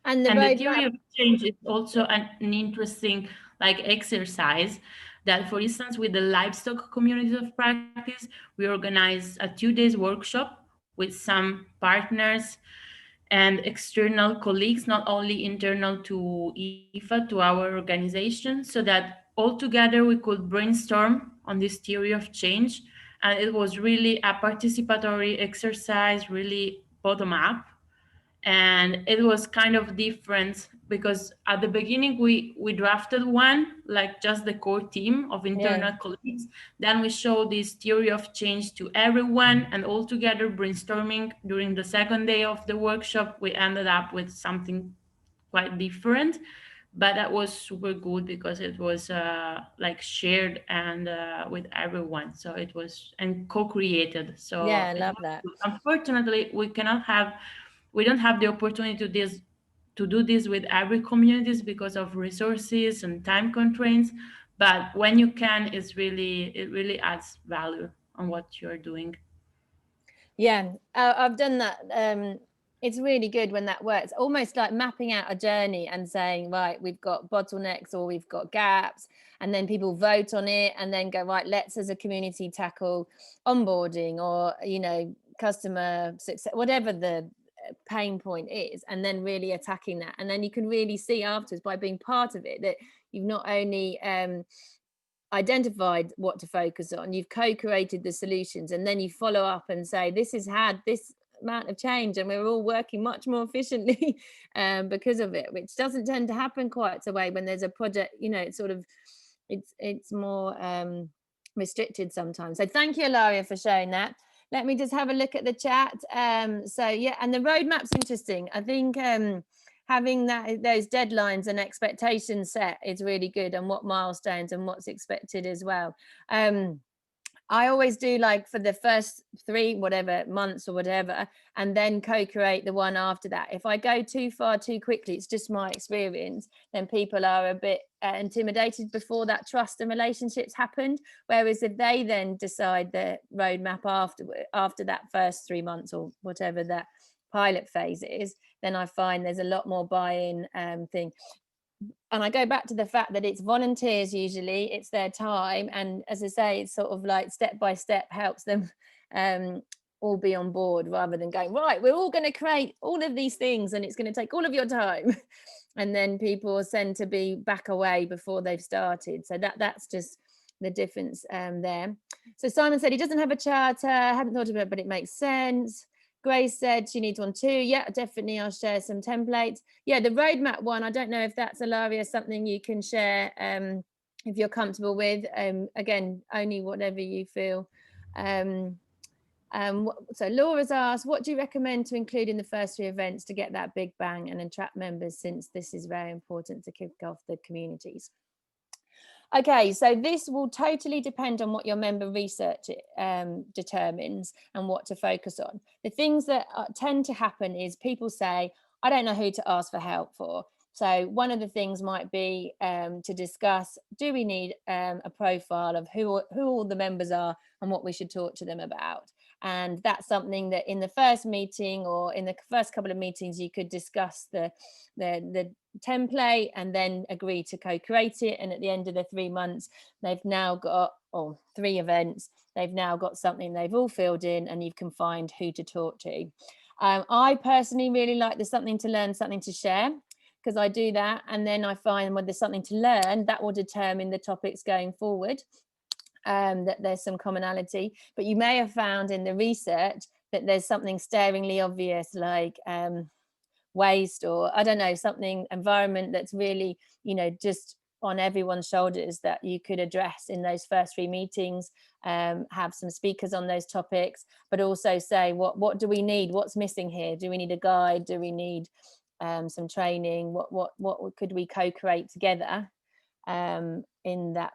And the The theory roadmap, of change is also an interesting like exercise that, for instance, with the livestock communities of practice, we organized a 2 days workshop with some partners and external colleagues, not only internal to IFA, to our organization, so that all together we could brainstorm on this theory of change. And it was really a participatory exercise, really bottom up, and it was kind of different because at the beginning we drafted one, like just the core team of internal colleagues. Then we showed this theory of change to everyone, and all together brainstorming during the second day of the workshop, we ended up with something quite different. But that was super good because it was like shared and with everyone, so it was and co-created. So yeah, I it love was that. good. Unfortunately, we don't have the opportunity to do this with every communities because of resources and time constraints. But when you can, it really adds value on what you're doing. Yeah, I've done that. It's really good when that works, almost like mapping out a journey and saying, right, we've got bottlenecks or we've got gaps, and then people vote on it and then go, right, let's as a community tackle onboarding or, you know, customer success, whatever the pain point is, and then really attacking that. And then you can really see afterwards, by being part of it, that you've not only identified what to focus on, you've co-created the solutions, and then you follow up and say, this has had this amount of change and we're all working much more efficiently because of it, which doesn't tend to happen quite so way when there's a project, you know, it's sort of it's more restricted sometimes. So thank you, Ilaria, for sharing that. Let me just have a look at the chat. So yeah, and the roadmap's interesting. I think having those deadlines and expectations set is really good, and what milestones and what's expected as well. I always do like for the first 3 whatever months or whatever, and then co-create the one after that. If I go too far too quickly, it's just my experience, then people are a bit intimidated before that trust and relationships happened. Whereas if they then decide the roadmap after that first 3 months or whatever that pilot phase is, then I find there's a lot more buy-in thing. And I go back to the fact that it's volunteers, usually it's their time, and as I say, it's sort of like step by step helps them all be on board, rather than going, right, we're all going to create all of these things and it's going to take all of your time and then people tend to be back away before they've started. So that's just the difference there. So Simon said he doesn't have a charter, hadn't thought of it, but it makes sense. Grace said she needs one too. Yeah, definitely. I'll share some templates. Yeah, the roadmap one, I don't know if that's, Ilaria, something you can share if you're comfortable with. Again, only whatever you feel. So Laura's asked, what do you recommend to include in the first 3 events to get that big bang and attract members, since this is very important to kick off the communities? Okay, so this will totally depend on what your member research determines and what to focus on. The things that tend to happen is people say, I don't know who to ask for help for. So one of the things might be to discuss, do we need a profile of who all the members are and what we should talk to them about? And that's something that in the first meeting or in the first couple of meetings, you could discuss the template and then agree to co-create it. And at the end of the 3 months, they've now got, or 3 events, they've now got something they've all filled in, and you can find who to talk to. I personally really like the something to learn, something to share, because I do that. And then I find when there's something to learn, that will determine the topics going forward. That there's some commonality, but you may have found in the research that there's something staringly obvious, like waste, or I don't know, something environment that's really, you know, just on everyone's shoulders that you could address in those first 3 meetings, have some speakers on those topics, but also say what do we need, what's missing here, do we need a guide, do we need some training, what could we co-create together in that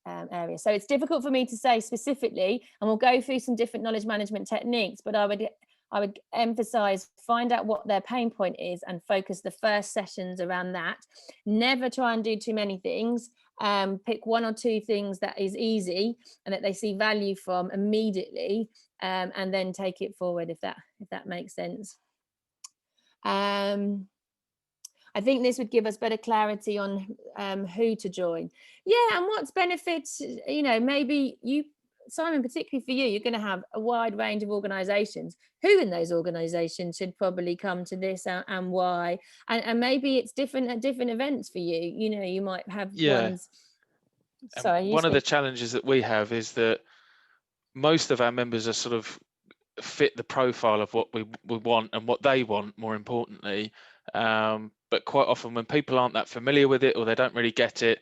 area. So it's difficult for me to say specifically, and we'll go through some different knowledge management techniques, but I would emphasize, find out what their pain point is and focus the first sessions around that. Never try and do too many things. Pick 1 or 2 things that is easy and that they see value from immediately, and then take it forward, if that makes sense. I think this would give us better clarity on who to join. Yeah, and what's benefits, maybe you, Simon, particularly for you, you're going to have a wide range of organisations. Who in those organisations should probably come to this, and why? And maybe it's different at different events for you. You might have ones. Sorry, one of the challenges that we have is that most of our members are sort of fit the profile of what we want and what they want, more importantly. But quite often when people aren't that familiar with it, or they don't really get it,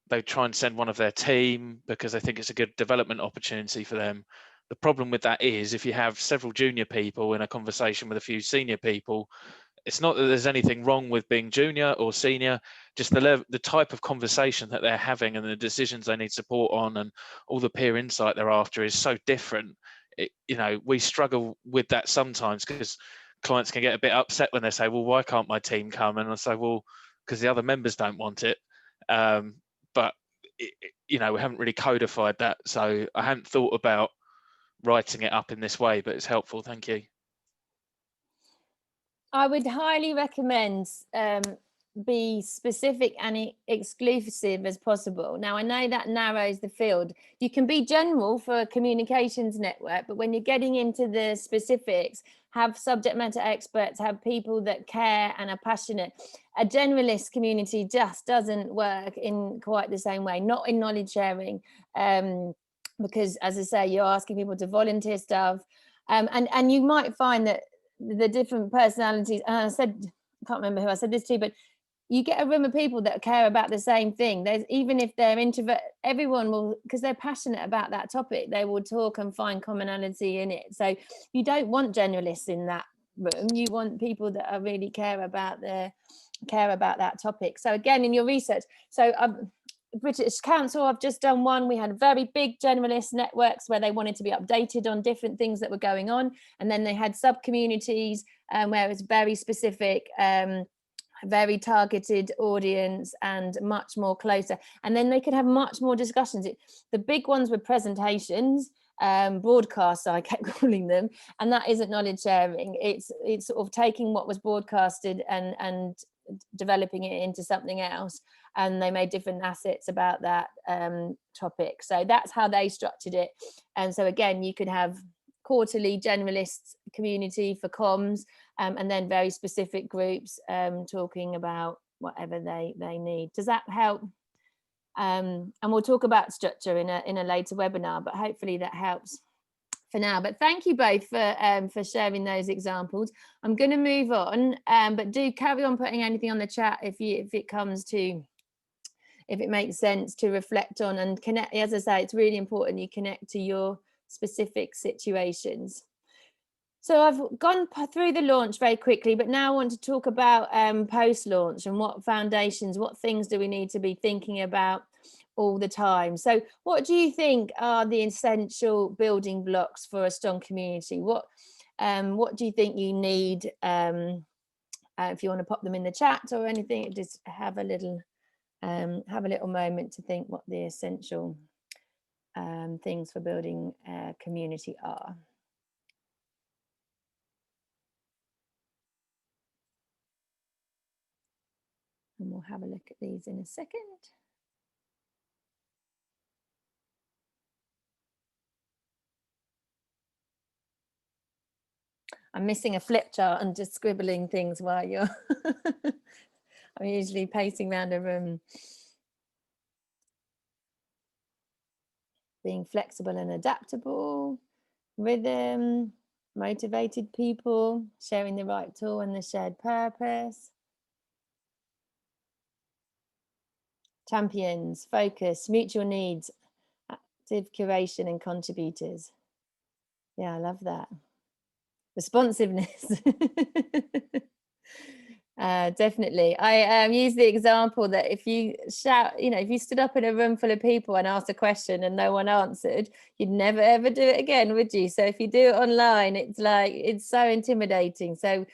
they try and send one of their team because they think it's a good development opportunity for them. The problem with that is, if you have several junior people in a conversation with a few senior people, it's not that there's anything wrong with being junior or senior, just the type of conversation that they're having and the decisions they need support on and all the peer insight they're after is so different. We struggle with that sometimes, because clients can get a bit upset when they say, well, why can't my team come? And I say, well, because the other members don't want it. But we haven't really codified that, so I hadn't thought about writing it up in this way, but it's helpful. Thank you. I would highly recommend be specific and exclusive as possible. Now, I know that narrows the field. You can be general for a communications network, but when you're getting into the specifics, have subject matter experts, have people that care and are passionate. A generalist community just doesn't work in quite the same way, not in knowledge sharing, because, as I say, you're asking people to volunteer stuff, and you might find that the different personalities, and I can't remember who I said this to, but you get a room of people that care about the same thing. Even if they're introvert, everyone will, because they're passionate about that topic, they will talk and find commonality in it. So you don't want generalists in that room. You want people that are really care about that topic. So again, in your research, so British Council, I've just done one. We had very big generalist networks where they wanted to be updated on different things that were going on, and then they had sub communities where it's very specific, very targeted audience and much more closer, and then they could have much more discussions. The big ones were presentations, broadcasts I kept calling them, and that isn't knowledge sharing. It's sort of taking what was broadcasted and developing it into something else, and they made different assets about that topic. So that's how they structured it. And so again, you could have quarterly generalist community for comms, and then very specific groups talking about whatever they need. Does that help? And we'll talk about structure in a later webinar, but hopefully that helps for now. But thank you both for sharing those examples. I'm going to move on, but do carry on putting anything on the chat if it makes sense to reflect on and connect. As I say, it's really important you connect to your specific situations. So I've gone through the launch very quickly, but now I want to talk about post-launch and what foundations, what things do we need to be thinking about all the time. So what do you think are the essential building blocks for a strong community? What do you think you need? If you want to pop them in the chat or anything, just have a little moment to think what the essential things for building a community are. And we'll have a look at these in a second. I'm missing a flip chart and just scribbling things while you're I'm usually pacing around a room. Being flexible and adaptable, rhythm, motivated people, sharing the right tool and the shared purpose. champions, focus, mutual needs, active curation and contributors. Yeah, I love that. Responsiveness. Definitely. I use the example that if you shout, if you stood up in a room full of people and asked a question and no one answered, you'd never ever do it again, would you? So if you do it online, it's so intimidating. So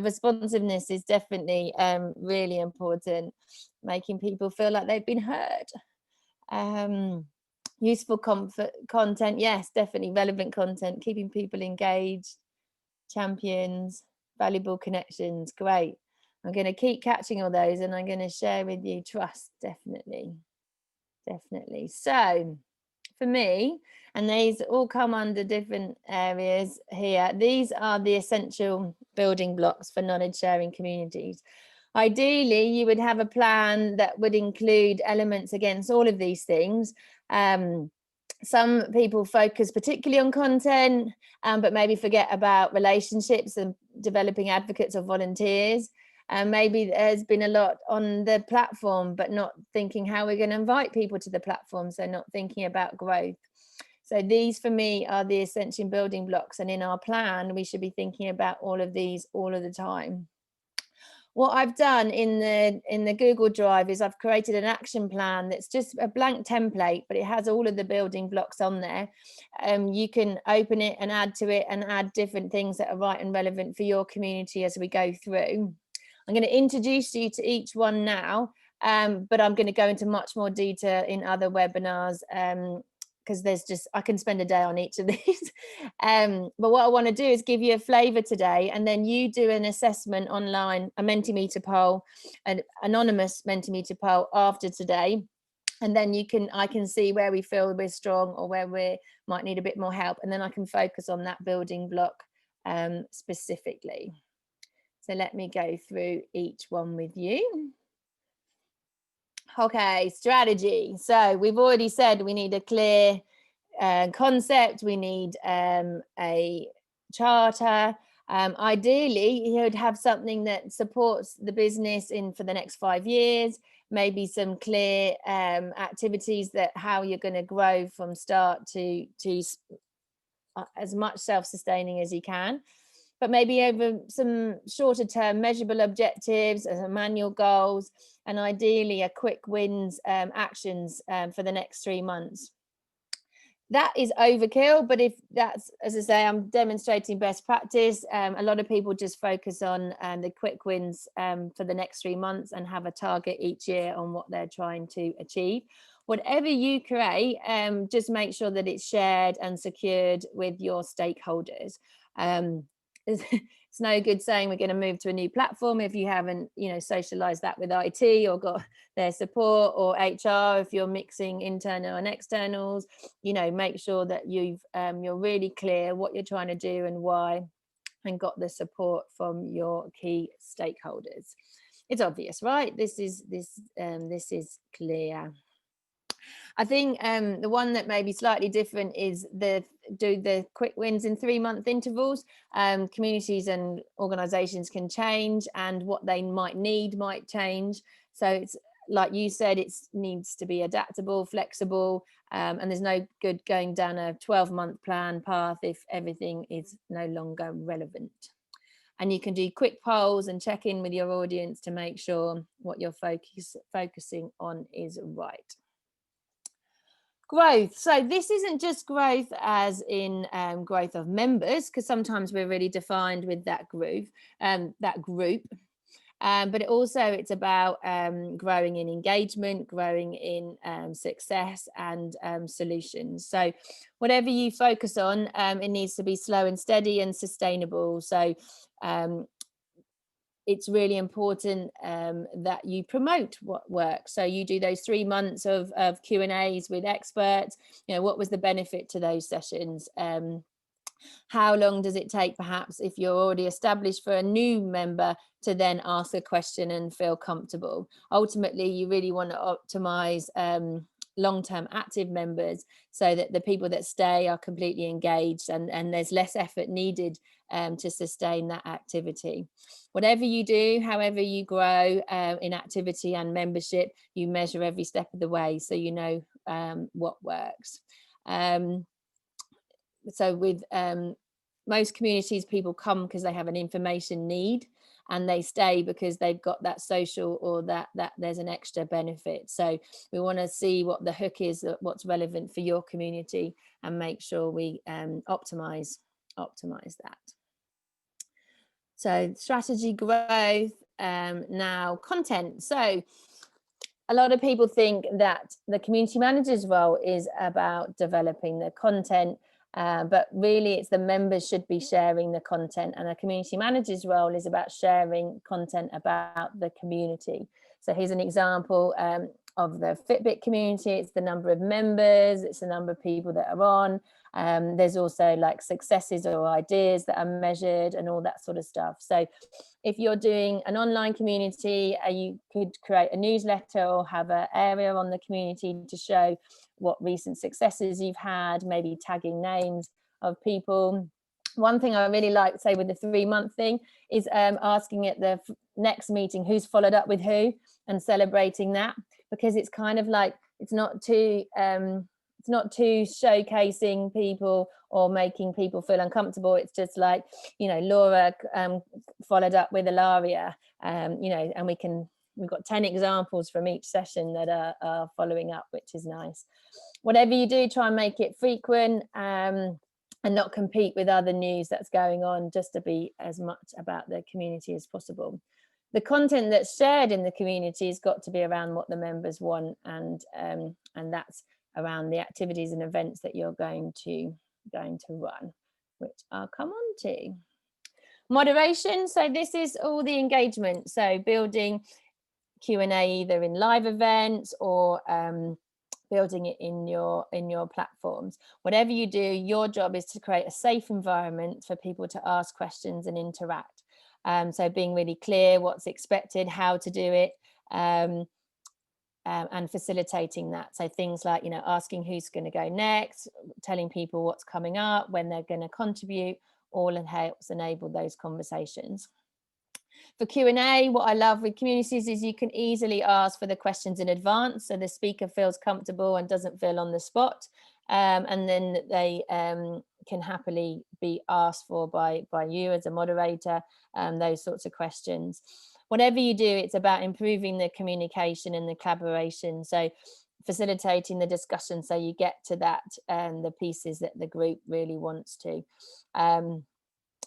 responsiveness is definitely really important, making people feel like they've been heard. Useful content, yes, definitely relevant content, keeping people engaged, champions, valuable connections, great. I'm going to keep catching all those and I'm going to share with you trust, definitely. So for me, and these all come under different areas here, these are the essential building blocks for knowledge sharing communities. Ideally, you would have a plan that would include elements against all of these things. Some people focus particularly on content, but maybe forget about relationships and developing advocates or volunteers. And maybe there's been a lot on the platform, but not thinking how we're going to invite people to the platform. So not thinking about growth. So these for me are the essential building blocks. And in our plan, we should be thinking about all of these all of the time. What I've done in the Google Drive is I've created an action plan that's just a blank template, but it has all of the building blocks on there. You can open it and add to it and add different things that are right and relevant for your community as we go through. I'm going to introduce you to each one now, but I'm going to go into much more detail in other webinars, because I can spend a day on each of these. But what I want to do is give you a flavour today, and then you do an assessment online, a Mentimeter poll, an anonymous Mentimeter poll after today. And then I can see where we feel we're strong or where we might need a bit more help. And then I can focus on that building block specifically. So let me go through each one with you. Okay, strategy. So we've already said we need a clear concept, we need a charter. Ideally, you would have something that supports the business for the next 5 years, maybe some clear activities that how you're going to grow from start to as much self-sustaining as you can. But maybe over some shorter term measurable objectives, manual goals, and ideally a quick wins actions for the next 3 months. That is overkill, but if that's, as I say, I'm demonstrating best practice. A lot of people just focus on the quick wins for the next 3 months and have a target each year on what they're trying to achieve. Whatever you create, just make sure that it's shared and secured with your stakeholders. It's no good saying we're going to move to a new platform if you haven't, socialized that with IT or got their support, or HR if you're mixing internal and externals. Make sure that you're really clear what you're trying to do and why, and got the support from your key stakeholders. It's obvious, right? This is clear. I think the one that may be slightly different is do the quick wins in 3-month intervals. Communities and organizations can change, and what they might need might change. So it's like you said, it needs to be adaptable, flexible, and there's no good going down a 12-month plan path if everything is no longer relevant. And you can do quick polls and check in with your audience to make sure what you're focusing on is right. Growth. So this isn't just growth as in growth of members, because sometimes we're really defined with that group, but it's about growing in engagement, growing in success and solutions. So whatever you focus on, it needs to be slow and steady and sustainable. So it's really important that you promote what works. So you do those 3 months of Q&As with experts. What was the benefit to those sessions? How long does it take, perhaps, if you're already established, for a new member to then ask a question and feel comfortable? Ultimately, you really want to optimize long-term active members, so that the people that stay are completely engaged, and there's less effort needed to sustain that activity. Whatever you do, however you grow in activity and membership, you measure every step of the way, so you know what works. So with most communities, people come because they have an information need, and they stay because they've got that social, or that there's an extra benefit. So we want to see what the hook is, what's relevant for your community, and make sure we optimize that. So strategy, growth, now content. So a lot of people think that the community manager's role is about developing the content, but really it's the members should be sharing the content, and a community manager's role is about sharing content about the community. So here's an example of the Fitbit community. It's the number of members, it's the number of people that are on. There's also like successes or ideas that are measured and all that sort of stuff. So if you're doing an online community, you could create a newsletter or have an area on the community to show what recent successes you've had, maybe tagging names of people. One thing I really like, say with the 3-month thing, is asking at the next meeting who's followed up with who, and celebrating that, because it's kind of like, it's not too showcasing people or making people feel uncomfortable. It's just like, you know, Laura followed up with Ilaria, you know, and we've got 10 examples from each session that are following up, which is nice. Whatever you do, try and make it frequent, and not compete with other news that's going on, just to be as much about the community as possible. The content that's shared in the community has got to be around what the members want, and that's around the activities and events that you're going to run, which I'll come on to. Moderation, so this is all the engagement, so building Q&A either in live events or building it in your platforms. Whatever you do, your job is to create a safe environment for people to ask questions and interact. So being really clear what's expected, how to do it, and facilitating that. So things like, you know, asking who's going to go next, telling people what's coming up, when they're going to contribute, all helps enable those conversations. For Q&A, what I love with communities is you can easily ask for the questions in advance, so the speaker feels comfortable and doesn't feel on the spot, and then they can happily be asked for by you as a moderator, those sorts of questions. Whatever you do, it's about improving the communication and the collaboration, so facilitating the discussion so you get to that, the pieces that the group really wants to.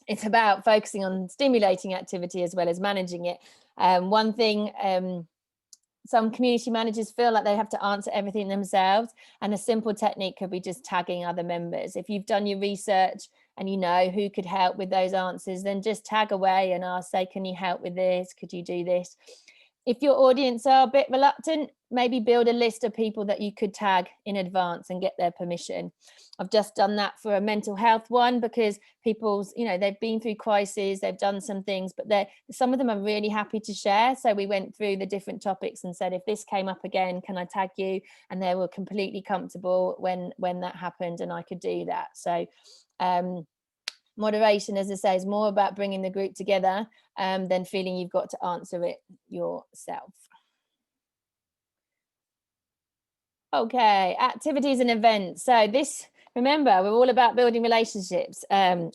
It's about focusing on stimulating activity as well as managing it. One thing, some community managers feel like they have to answer everything themselves, and a simple technique could be just tagging other members. If you've done your research and you know who could help with those answers, then just tag away and ask, say, can you help with this? Could you do this? If your audience are a bit reluctant, maybe build a list of people that you could tag in advance and get their permission. I've just done that for a mental health one, because people's, you know, they've been through crises, they've done some things, but some of them are really happy to share. So we went through the different topics and said, if this came up again, can I tag you? And they were completely comfortable when that happened, and I could do that. So moderation, as I say, is more about bringing the group together than feeling you've got to answer it yourself. Okay, activities and events. So this, remember, we're all about building relationships.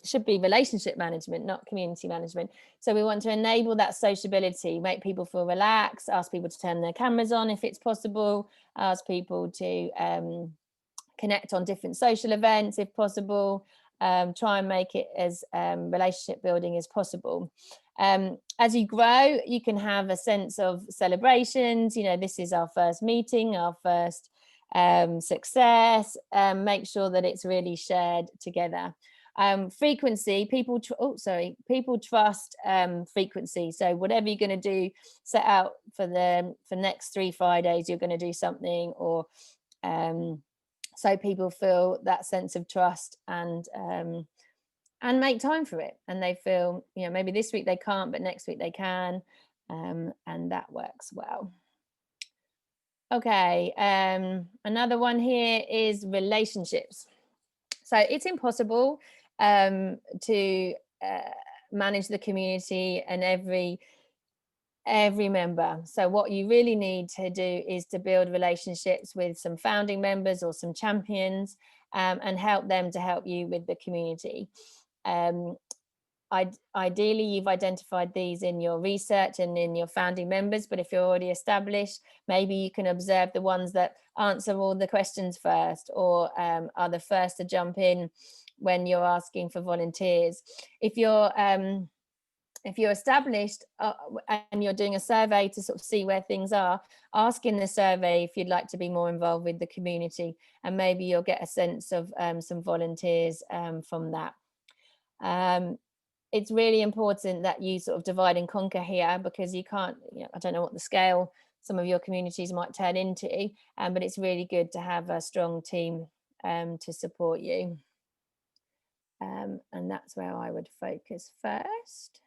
Should be relationship management, not community management. So we want to enable that sociability, make people feel relaxed, ask people to turn their cameras on if it's possible, ask people to connect on different social events if possible. Try and make it as relationship building as possible. As you grow, you can have a sense of celebrations. You know, this is our first meeting, our first success. Make sure that it's really shared together. Frequency, people trust frequency. So whatever you're going to do, set out for next 3 Fridays, you're going to do something, or so people feel that sense of trust and make time for it, and they feel, you know, maybe this week they can't, but next week they can, and that works well. Okay, another one here is relationships. So it's impossible to manage the community and every member. So what you really need to do is to build relationships with some founding members or some champions, and help them to help you with the community. Ideally, you've identified these in your research and in your founding members, but if you're already established, maybe you can observe the ones that answer all the questions first, or are the first to jump in when you're asking for volunteers. If you're established and you're doing a survey to sort of see where things are, ask in the survey if you'd like to be more involved with the community, and maybe you'll get a sense of some volunteers from that. It's really important that you sort of divide and conquer here, because you can't, I don't know what the scale some of your communities might turn into, but it's really good to have a strong team to support you. And that's where I would focus first.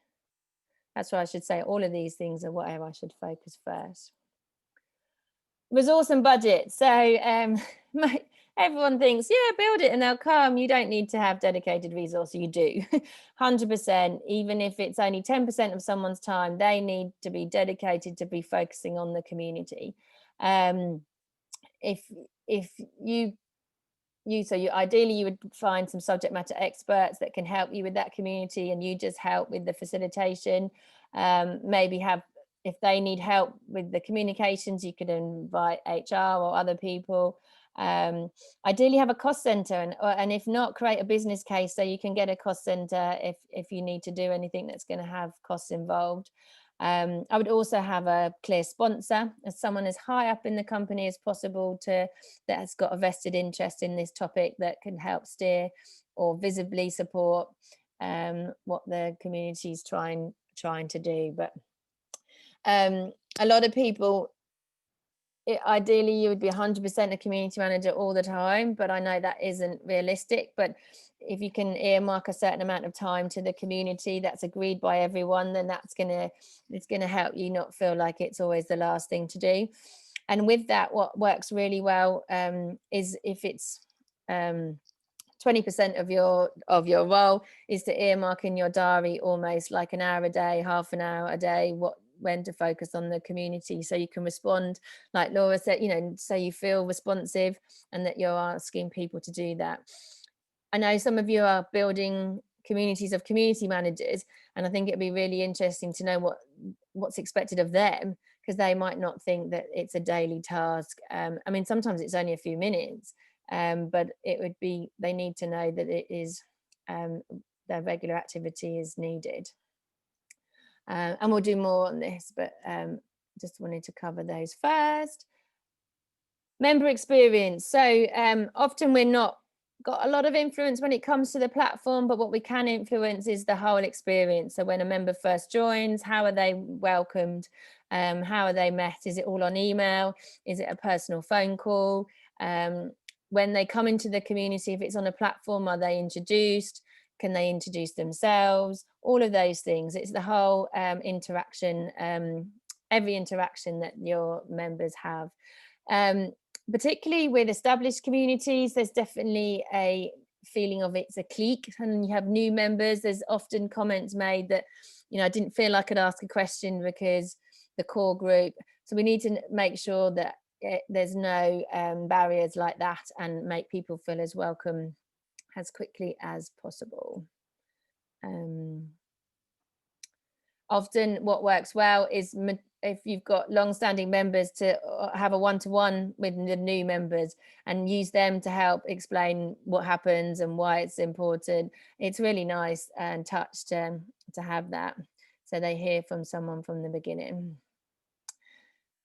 That's why I should say all of these things are where I should focus first. Resource and budget. So everyone thinks, yeah, build it and they'll come. You don't need to have dedicated resource. You do. 100%. Even if it's only 10% of someone's time, they need to be dedicated to be focusing on the community. If you ideally you would find some subject matter experts that can help you with that community, and you just help with the facilitation. Maybe if they need help with the communications, you could invite HR or other people. Ideally have a cost center, and if not, create a business case so you can get a cost center if you need to do anything that's going to have costs involved. I would also have a clear sponsor, as someone as high up in the company as possible that has got a vested interest in this topic, that can help steer or visibly support what the community is trying to do. But a lot of people, ideally you would be 100% a community manager all the time, but I know that isn't realistic. But if you can earmark a certain amount of time to the community that's agreed by everyone, then it's gonna help you not feel like it's always the last thing to do. And with that, what works really well is if it's 20% of your role is to earmark in your diary almost like an hour a day, half an hour a day, when to focus on the community, so you can respond, like Laura said, so you feel responsive and that you're asking people to do that. I know some of you are building communities of community managers, and I think it'd be really interesting to know what's expected of them, because they might not think that it's a daily task. I mean, sometimes it's only a few minutes, but they need to know that it is their regular activity is needed. And we'll do more on this, but just wanted to cover those first. Member experience. So often we're not got a lot of influence when it comes to the platform, but what we can influence is the whole experience. So when a member first joins, how are they welcomed? How are they met? Is it all on email? Is it a personal phone call? When they come into the community, if it's on a platform, are they introduced? Can they introduce themselves? All of those things. It's the whole interaction, every interaction that your members have. Particularly with established communities, there's definitely a feeling of it's a clique, and you have new members. There's often comments made that, I didn't feel I could ask a question because the core group. So we need to make sure that there's no barriers like that, and make people feel as welcome as quickly as possible. Often what works well is if you've got long-standing members, to have a one-to-one with the new members and use them to help explain what happens and why it's important. It's really nice and touch to have that, so they hear from someone from the beginning.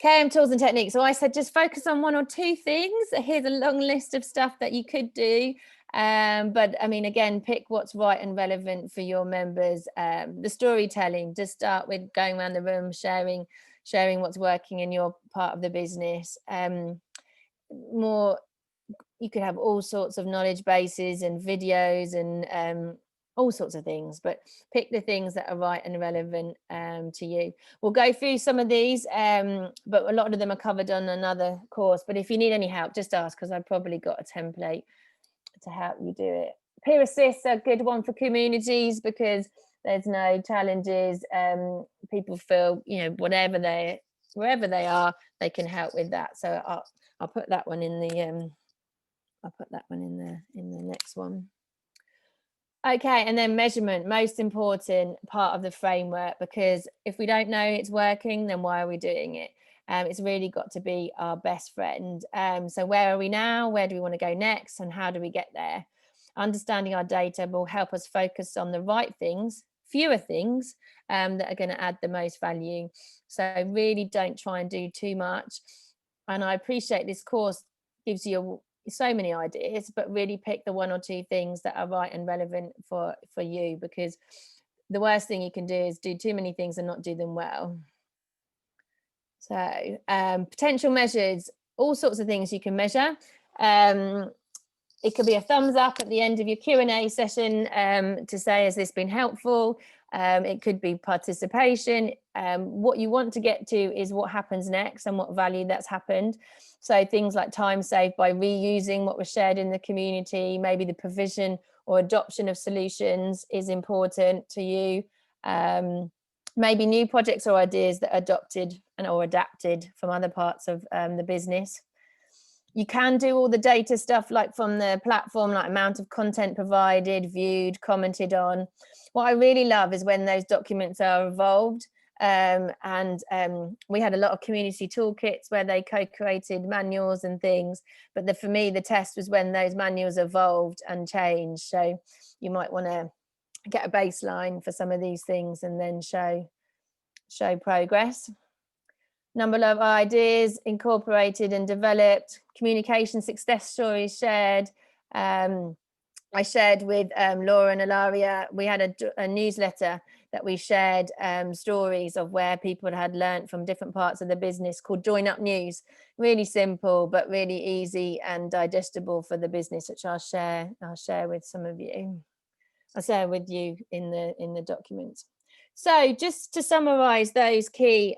KM tools and techniques. So I said just focus on one or two things. Here's a long list of stuff that you could do. But I mean, again, pick what's right and relevant for your members. The storytelling, just start with going around the room, sharing what's working in your part of the business. You could have all sorts of knowledge bases and videos and all sorts of things, but pick the things that are right and relevant to you. We'll go through some of these, but a lot of them are covered on another course. But if you need any help, just ask, because I've probably got a template to help you do it. Peer assists are a good one for communities because there's no challenges. People feel, you know, wherever they are, they can help with that. So I'll put that one in the in the next one. Okay, and then measurement, most important part of the framework, because if we don't know it's working, then why are we doing it? It's really got to be our best friend. So where are we now? Where do we want to go next? And how do we get there? Understanding our data will help us focus on the right things, fewer things that are going to add the most value. So really don't try and do too much. And I appreciate this course gives you so many ideas, but really pick the one or two things that are right and relevant for you, because the worst thing you can do is do too many things and not do them well. So potential measures, all sorts of things you can measure. It could be a thumbs up at the end of your Q&A session to say, has this been helpful? It could be participation. What you want to get to is what happens next and what value that's happened. So things like time saved by reusing what was shared in the community, maybe the provision or adoption of solutions is important to you. Maybe new projects or ideas that are adopted or adapted from other parts of the business. You can do all the data stuff like from the platform, like amount of content provided, viewed, commented on. What I really love is when those documents are evolved. We had a lot of community toolkits where they co-created manuals and things, but for me the test was when those manuals evolved and changed. So you might want to get a baseline for some of these things and then show progress. Number of ideas incorporated and developed, communication success stories shared. I shared with Laura and Ilaria, we had a newsletter that we shared stories of where people had learned from different parts of the business called Join Up News. Really simple, but really easy and digestible for the business, which I'll share with some of you. I'll share with you in the documents. So just to summarize those key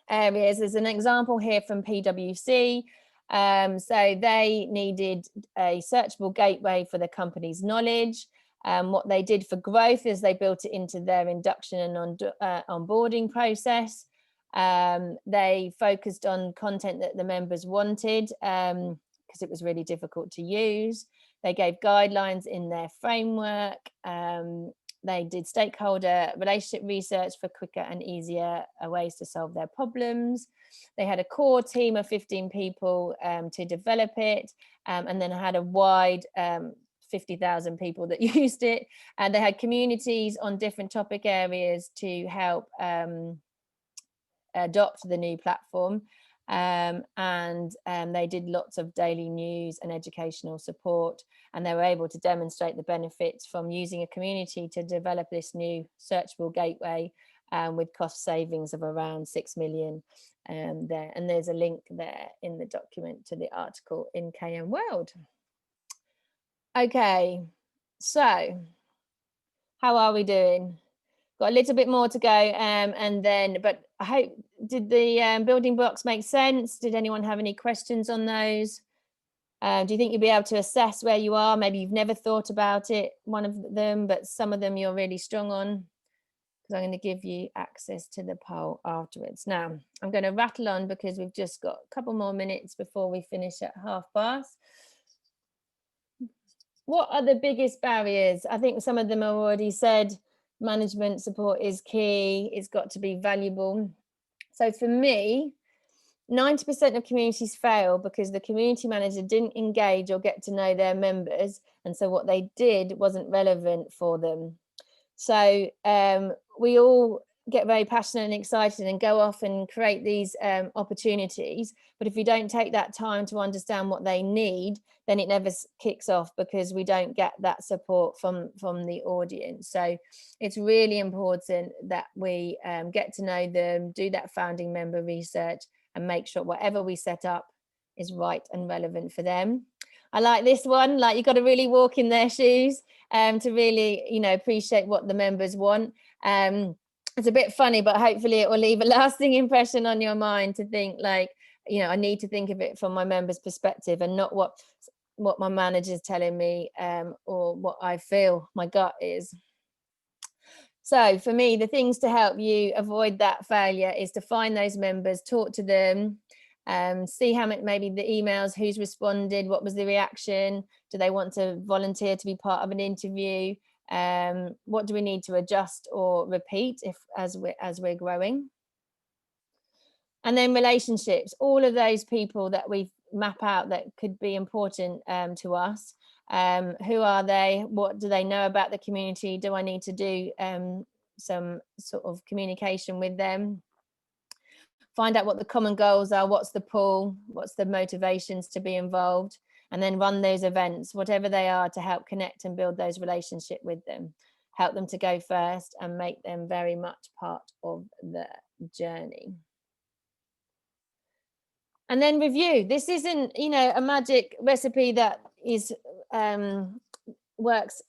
areas, there's an example here from PwC. So they needed a searchable gateway for the company's knowledge. What they did for growth is they built it into their induction and onboarding process. They focused on content that the members wanted because it was really difficult to use. They gave guidelines in their framework. They did stakeholder relationship research for quicker and easier ways to solve their problems. They had a core team of 15 people to develop it, and then had a wide 50,000 people that used it. And they had communities on different topic areas to help adopt the new platform. They did lots of daily news and educational support, and they were able to demonstrate the benefits from using a community to develop this new searchable gateway with cost savings of around 6 million there. And there's a link there in the document to the article in KM World. Okay, so how are we doing? Got a little bit more to go, but I hope, did the building blocks make sense? Did anyone have any questions on those? Do you think you'll be able to assess where you are? Maybe you've never thought about it, one of them, but some of them you're really strong on, because I'm going to give you access to the poll afterwards. Now, I'm going to rattle on because we've just got a couple more minutes before we finish at past. What are the biggest barriers? I think some of them are already said. Management support is key. It's got to be valuable. So for me, 90% of communities fail because the community manager didn't engage or get to know their members. And so what they did wasn't relevant for them. So we all get very passionate and excited and go off and create these opportunities. But if you don't take that time to understand what they need, then it never kicks off because we don't get that support from the audience. So it's really important that we get to know them, do that founding member research, and make sure whatever we set up is right and relevant for them. I like this one, like you've got to really walk in their shoes to really, you know, appreciate what the members want. It's a bit funny, but hopefully it will leave a lasting impression on your mind to think like, you know, I need to think of it from my members' perspective and not what my manager's telling me or what I feel my gut is. So for me, the things to help you avoid that failure is to find those members, talk to them, see how many, maybe the emails, who's responded, what was the reaction, do they want to volunteer to be part of an interview, what do we need to adjust or repeat as we're growing. And then relationships, all of those people that we map out that could be important to us. Who are they? What do they know about the community? Do I need to do some sort of communication with them? Find out what the common goals are, what's the pull, what's the motivations to be involved, and then run those events, whatever they are, to help connect and build those relationships with them. Help them to go first and make them very much part of the journey. And then review. This isn't, you know, a magic recipe that is works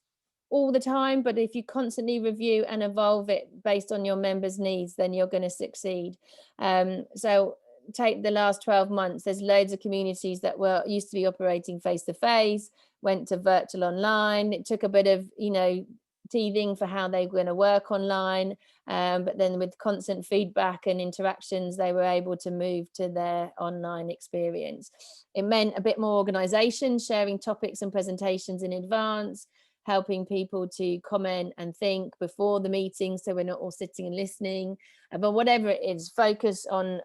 all the time, but if you constantly review and evolve it based on your members' needs, then you're going to succeed. So take the last 12 months, there's loads of communities that were used to be operating face-to-face, went to virtual online. It took a bit of, you know, teething for how they were going to work online, but then with constant feedback and interactions, they were able to move to their online experience. It meant a bit more organization, sharing topics and presentations in advance, helping people to comment and think before the meeting, so we're not all sitting and listening. But whatever it is, focus on,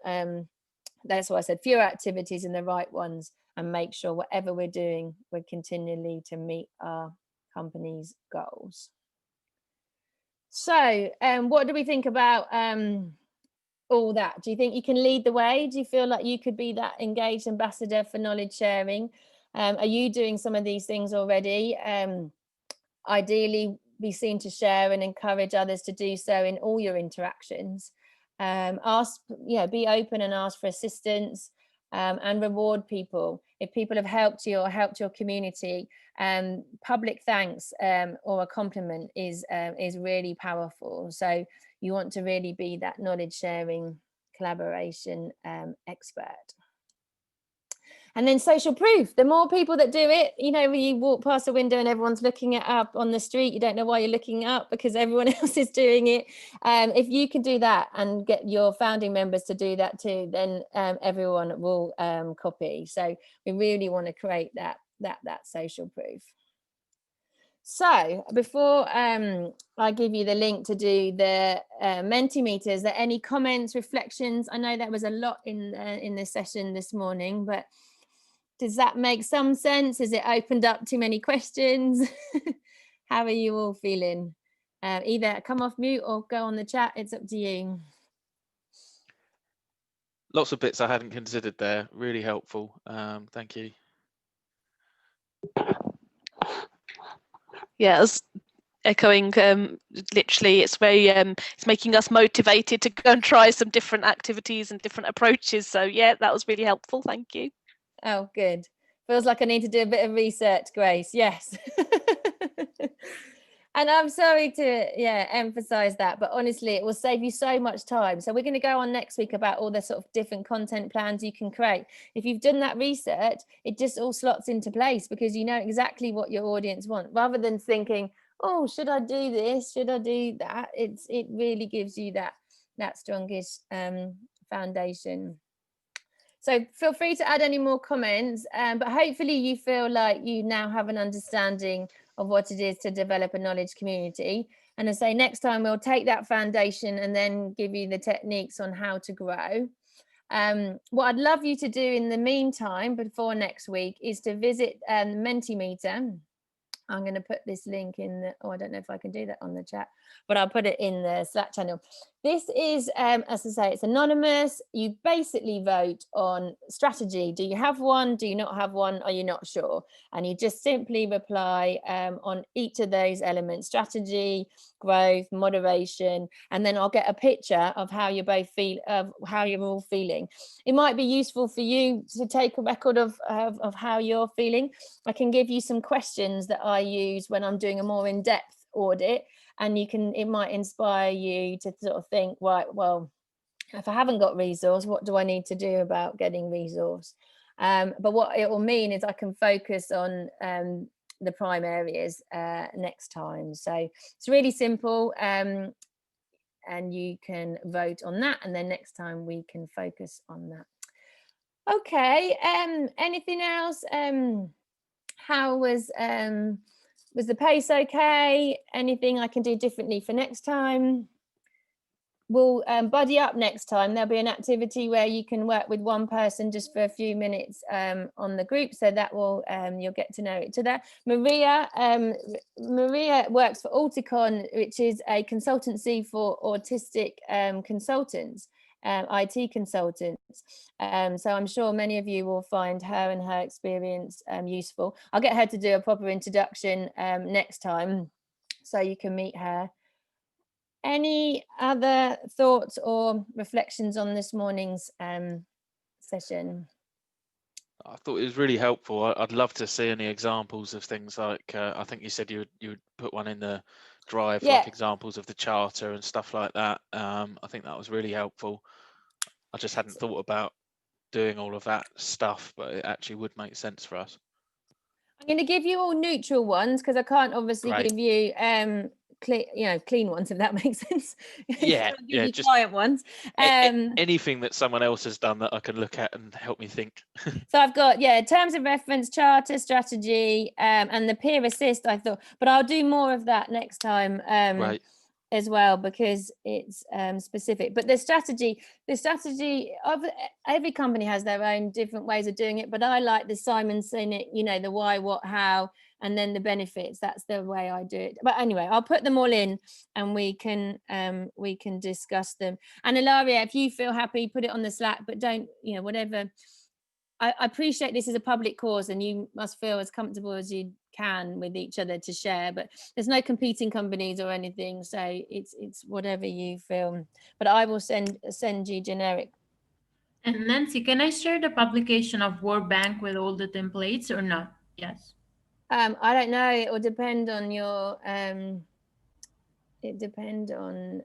that's why I said fewer activities and the right ones, and make sure whatever we're doing, we're continually to meet our company's goals. So what do we think about all that? Do you think you can lead the way? Do you feel like you could be that engaged ambassador for knowledge sharing? Are you doing some of these things already? Ideally, be seen to share and encourage others to do so in all your interactions. Ask, you know, be open and ask for assistance, and reward people. If people have helped you or helped your community, public thanks or a compliment is really powerful. So you want to really be that knowledge sharing collaboration expert. And then social proof. The more people that do it, you know, when you walk past a window and everyone's looking it up on the street, you don't know why you're looking up because everyone else is doing it. If you can do that and get your founding members to do that too, then everyone will copy. So we really want to create that social proof. So before I give you the link to do the Mentimeter, is there any comments, reflections? I know that was a lot in this session this morning, but does that make some sense? Has it opened up too many questions? How are you all feeling? Either come off mute or go on the chat. It's up to you. Lots of bits I hadn't considered there. Really helpful. Thank you. Yeah, it's echoing literally, it's very it's making us motivated to go and try some different activities and different approaches. So yeah, that was really helpful. Thank you. Oh, good. Feels like I need to do a bit of research, Grace. Yes. And I'm sorry to emphasize that, but honestly, it will save you so much time. So we're going to go on next week about all the sort of different content plans you can create. If you've done that research, it just all slots into place because you know exactly what your audience want, rather than thinking, oh, should I do this? Should I do that? It really gives you that strongest foundation. So feel free to add any more comments, but hopefully you feel like you now have an understanding of what it is to develop a knowledge community. And I say next time we'll take that foundation and then give you the techniques on how to grow. What I'd love you to do in the meantime, before next week, is to visit Mentimeter. I'm going to put this link in the, I don't know if I can do that on the chat, but I'll put it in the Slack channel. This is, as I say, it's anonymous. You basically vote on strategy. Do you have one? Do you not have one? Are you not sure? And you just simply reply on each of those elements: strategy, growth, moderation, and then I'll get a picture of how you both feel, of how you're all feeling. It might be useful for you to take a record of how you're feeling. I can give you some questions that I use when I'm doing a more in-depth audit, and it might inspire you to sort of think, right, well, if I haven't got resource, what do I need to do about getting resource? But what it will mean is I can focus on the prime areas next time. So it's really simple, and you can vote on that, and then next time we can focus on that. Okay, anything else? How was the pace okay? Anything I can do differently for next time? We'll buddy up next time. There'll be an activity where you can work with one person just for a few minutes on the group, so that will you'll get to know each other. Maria works for Alticon, which is a consultancy for autistic consultants, IT consultants. So I'm sure many of you will find her and her experience useful. I'll get her to do a proper introduction next time, so you can meet her. Any other thoughts or reflections on this morning's session? I thought it was really helpful. I'd love to see any examples of things like, I think you said you would put one in the drive, like examples of the charter and stuff like that. I think that was really helpful. I just hadn't thought about doing all of that stuff, but it actually would make sense for us. I'm going to give you all neutral ones because I can't obviously give you clean ones, if that makes sense. Yeah, just client ones. Anything that someone else has done that I can look at and help me think. So I've got terms of reference, charter, strategy, and the peer assist. I thought, but I'll do more of that next time. Right. As well, because it's specific. But the strategy of every company has their own different ways of doing it, but I like the Simon Sinek, the why, what, how, and then the benefits. That's the way I do it. But anyway, I'll put them all in and we can discuss them. And Ilaria, if you feel happy, put it on the Slack, but don't, whatever. I appreciate this is a public cause and you must feel as comfortable as you can with each other to share, but there's no competing companies or anything, so it's whatever you feel. But I will send you generic. And Nancy, can I share the publication of World Bank with all the templates or not? Yes. I don't know. It will depend on your it depends on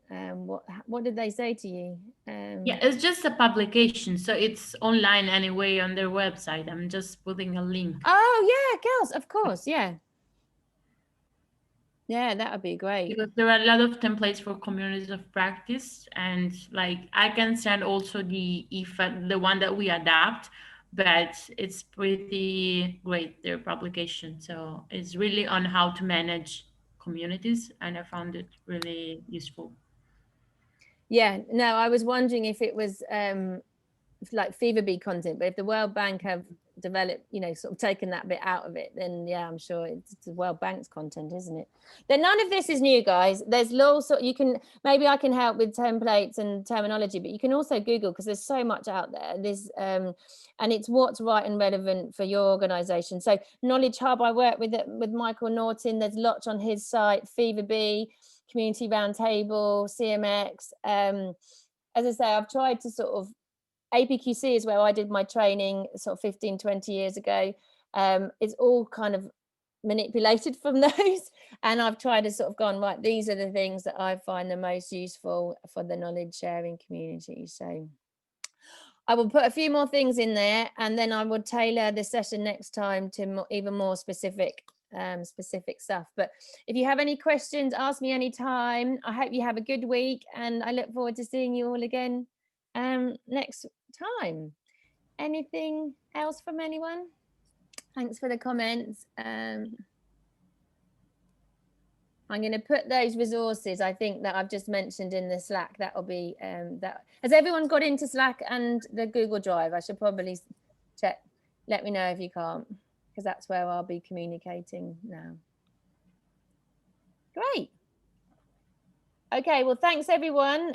what did they say to you? Yeah, it's just a publication, so it's online anyway on their website. I'm just putting a link. Oh yeah, girls, of course, yeah, that would be great. Because there are a lot of templates for communities of practice, and like I can send also the one that we adapt, but it's pretty great, their publication. So it's really on how to manage communities, and I found it really useful. Yeah, no, I was wondering if it was like Fever Bee content, but if the World Bank have developed, sort of taken that bit out of it, then yeah, I'm sure it's the World Bank's content, isn't it? Then none of this is new, guys. There's lots of, maybe I can help with templates and terminology, but you can also Google because there's so much out there. There's and it's what's right and relevant for your organization. So Knowledge Hub, I work with Michael Norton. There's lots on his site. Fever Bee, Community Roundtable, CMX. As I say, I've tried to sort of, APQC is where I did my training sort of 15, 20 years ago. It's all kind of manipulated from those. And I've tried to sort of gone, right, these are the things that I find the most useful for the knowledge sharing community. So I will put a few more things in there and then I will tailor the session next time to even more specific stuff. But if you have any questions, ask me anytime. I hope you have a good week and I look forward to seeing you all again next time. Anything else from anyone? Thanks for the comments. I'm going to put those resources, I think, that I've just mentioned in the Slack. That will be that. Has everyone got into Slack and the Google Drive? I should probably check. Let me know if you can't, because that's where I'll be communicating now. Great. Okay, well, thanks everyone.